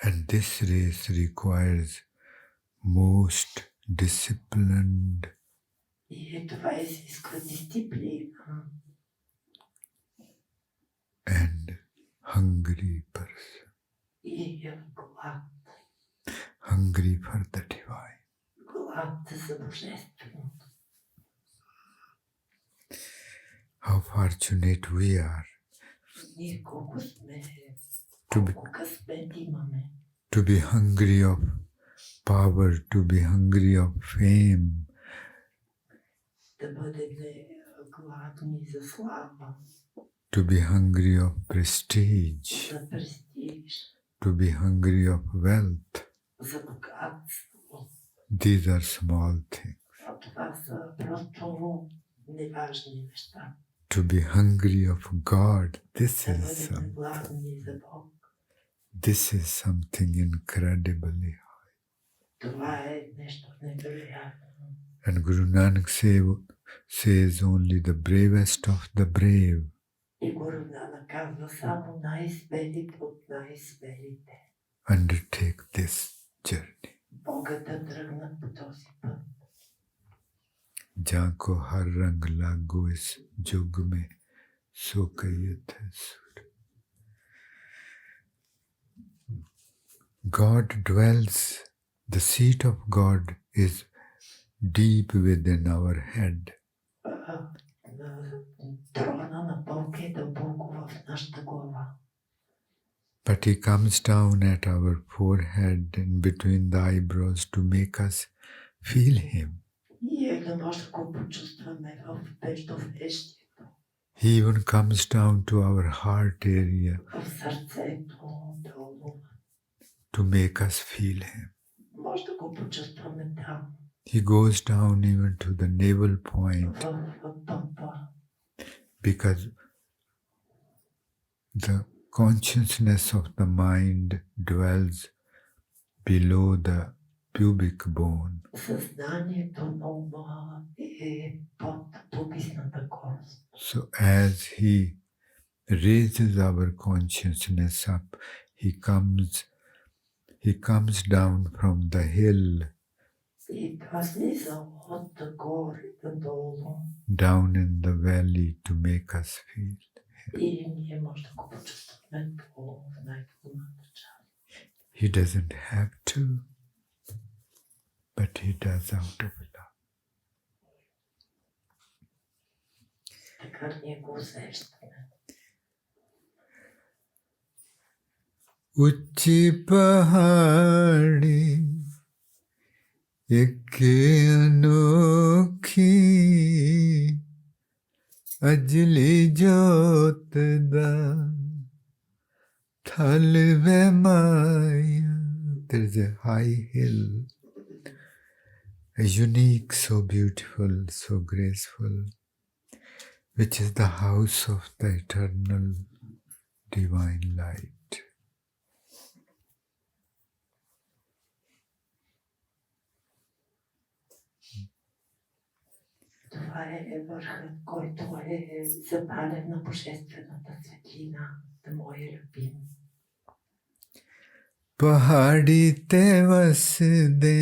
And this race requires most disciplined
И това изисква дисциплина.
And hungry person.
И глад.
Hungry for the divine.
Глад за божественото.
How fortunate we are to be hungry of power, to be hungry of fame, to be hungry of prestige,
за престиж,
to be hungry of wealth.
за богатство.
These are small things.
А това са просто неважни неща.
To be hungry of God, this
Да
is
бъдем гладни за Бог.
something incredibly.
Това е нещо невероятно.
And Guru Nanak says only the bravest of the brave
И Гуру Нанак казва само най-смелите от най-смелите
undertake this journey.
могат да тръгнат по този път.
Janko har rang lago is jug mein so kayat hai sur. God dwells, the seat of God is deep within our head.
Трона на Бог е дълбоко в нашата глава.
But he comes down at our forehead and between the eyebrows to make us feel him.
Ние да може да го почувстваме в междувещието.
He even comes down to our heart area
В сърцето долу.
to make us feel him.
Може да го почувстваме там.
He goes down even to the navel point
В пъпа.
because the consciousness of the mind dwells below the pubic bone.
Съзнанието на ума е под пубисната кост.
So as he raises our consciousness up, he comes down from the hill,
И това слиза от горе надолу.
down in the valley to make us feel.
И ние може да го почувстваме по най-долната част.
He doesn't have to, but he does out of love.
Така ние го усещаме.
ऊंची पहाड़ी एक अनोखी अजली जोत दा थल वे माया. There is a high hill, a unique, so beautiful, so graceful, which is the house of the eternal divine light.
Това е върхът, който е запален на божествената светлина, на моя любим.
पहाड़ी ते वसदे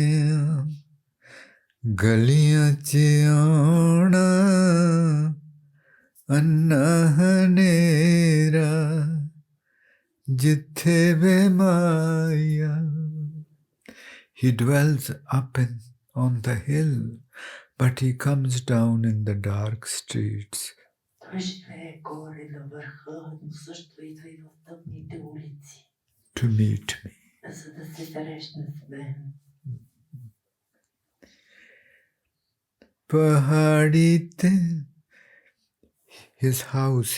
गलियां च आना अन्ना हनेरा जिथे वे माया. He dwells up on the hill, but he comes down in the dark streets.
Той живее горе на върха, но също идва и в тъмните улици.
To meet me.
За да се срещне с мен.
Pahadite, his house,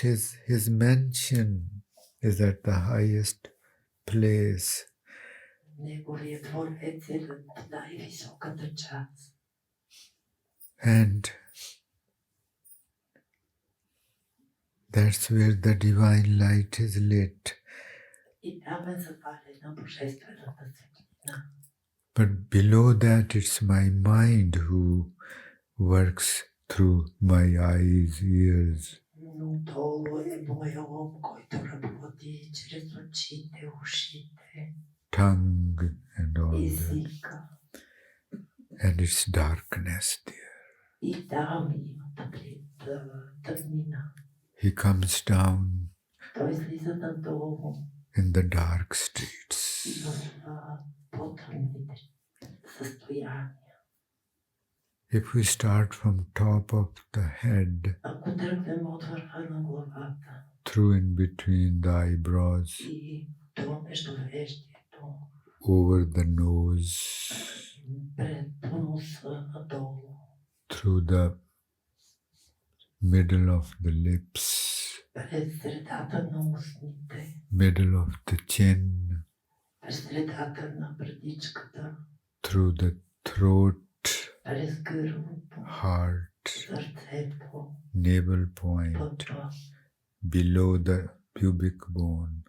his mansion is at the highest place.
Неговият дворец е в най-високата част.
And that's where the divine light is lit.
И там е запалена божествената светлина.
But below that, it's my mind who works through my eyes, ears,
Но долу е моя ум, който работи чрез очите, ушите,
tongue, and all that.
езика.
And it's darkness there.
И там има тъмнина.
He comes down
Той слиза надолу
in the dark streets.
в по-тъмните състояния.
If we start from top of the head,
Ако тръгнем от върха на главата
through in between the eyebrows,
и до междувещието,
over the nose,
пред носа надолу,
through the middle of the lips,
през средата на устните,
middle of the chin,
през средата на брадичката,
through the throat,
през гърлото,
heart,
сърцето,
navel point,
пъпа,
below the pubic bone.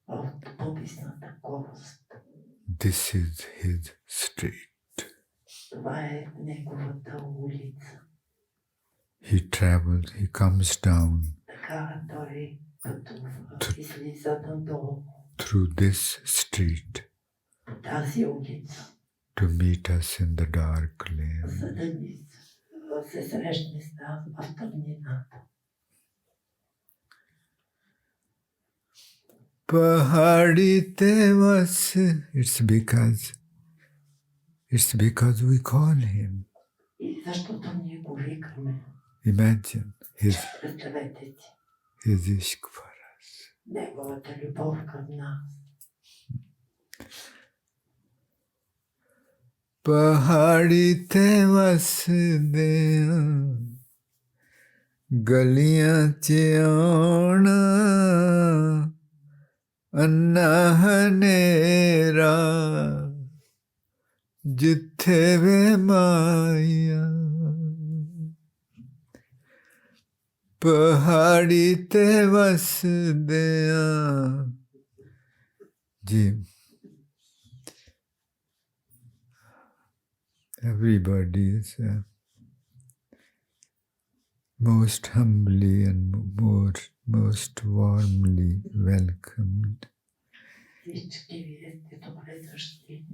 от пъписната кост.
This is his street.
Това е неговата улица.
He travels, he comes down
Така той пътува и слиза надолу
through this street
по тази улица,
to meet us in the dark lane.
за да ни се срещне с нас в тъмнината.
Pahadite vas, it's because we call him.
И защото ние го викаме.
Imagine
Представете си
his ishq for us.
неговата любов към нас.
Pahadite vas de galiyan ch aana anna hanera jithe ve maya. Pahadi te vasdeya. Ji, everybody is most humbly and most warmly welcomed.
Всички вие сте добре дошли.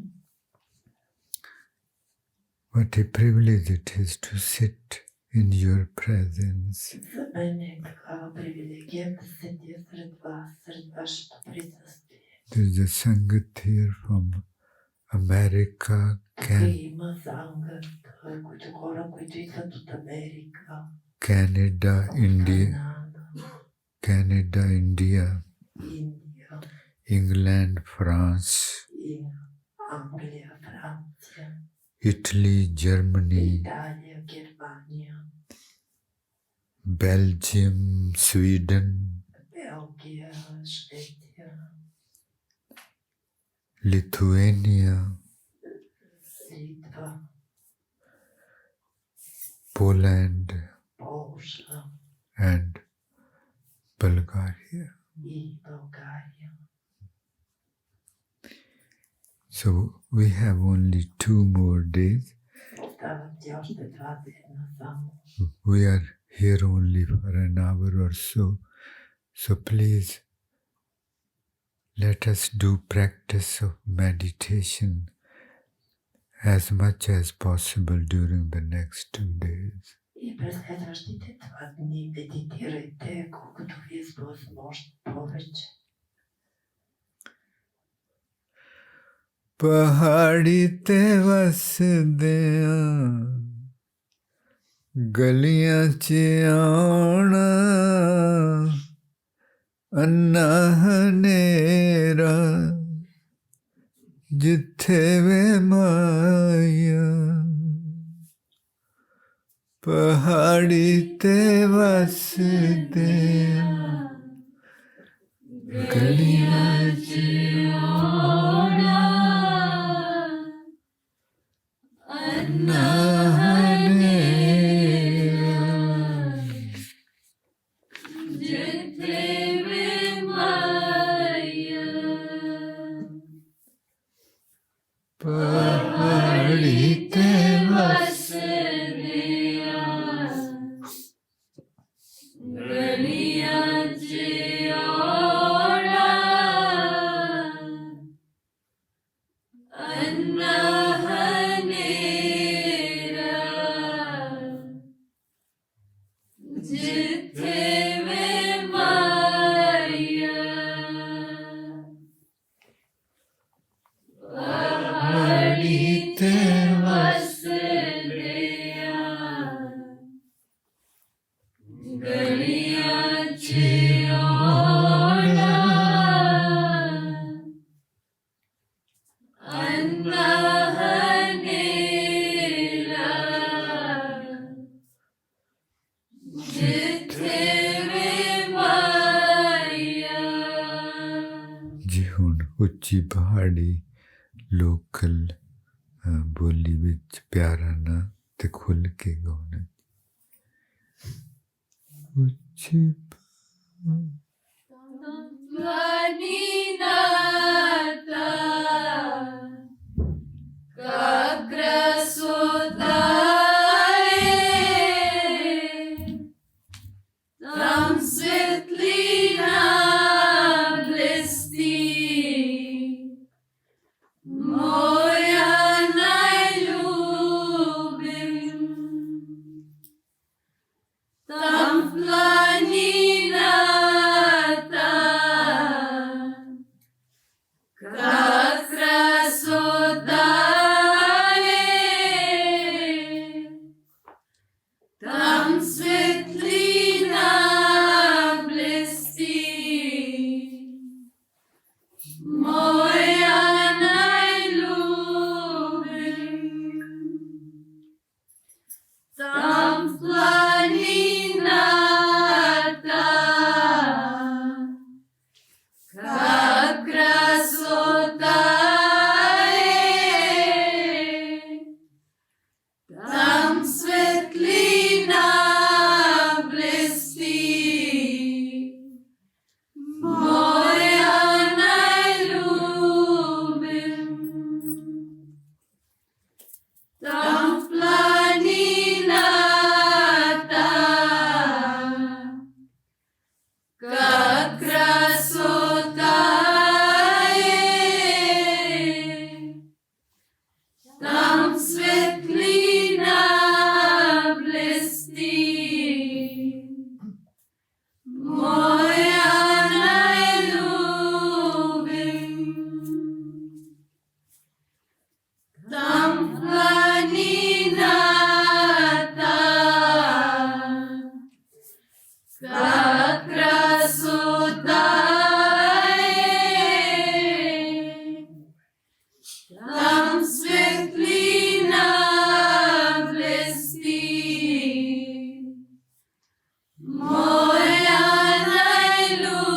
What a privilege it is to sit in your presence.
За мен е такава привилегия да седя сред вас, сред вашето присъствие.
There's a sangat here from America,
Има сангът, хора, които идват от Америка,
Canada, India,
Канада,
India,
Индия,
England, France,
и Англия, Франция,
Italy, Germany,
Италия, Германия,
Belgium, Sweden,
Белгия, Швеция,
Lithuania,
Литва,
Poland,
Полша
and Bulgaria.
и България.
So we have only 2 more days.
Остават ти още 2 дена само.
We are here only for an hour or so. So please let us do practice of meditation as much as possible during the next 2 days.
И през следващите 2 дни медитирайте, колкото ви е с възможност повече.
पहाड़ी ते वसदियां गलियां च आना अन्ना हनेरा जिथे वे माया पहाड़ी ते वसदियां गलियां च
Jitte ve
ਉੱਚੀ ਪਹਾੜੀ ਲੋਕਲ ਬੋਲੀ ਵਿੱਚ ਪਿਆਰਾ ਨਾ ਤੇ ਖੁੱਲ ਕੇ ਗਾਉਣਾ। ਉੱਚੀ
Planinata, как красота, там светлина блестит, моя найлюбим, там планина. Как красота, там светлина блестит, моя найлюбим, там планина-то. Как красота, там светлина блестит, моя найлюбим, там планина-то. Как красота, там светлина блестит, моя найлюбим, там планина-то. Как красота, там светлина блестит, моя найлюбим,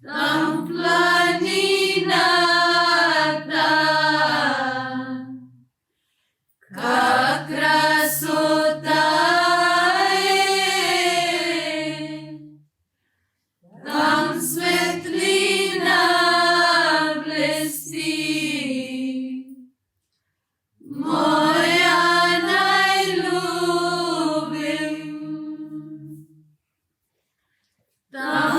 там планина-то. Как красота, там светлина блестит, моя найлюбим, там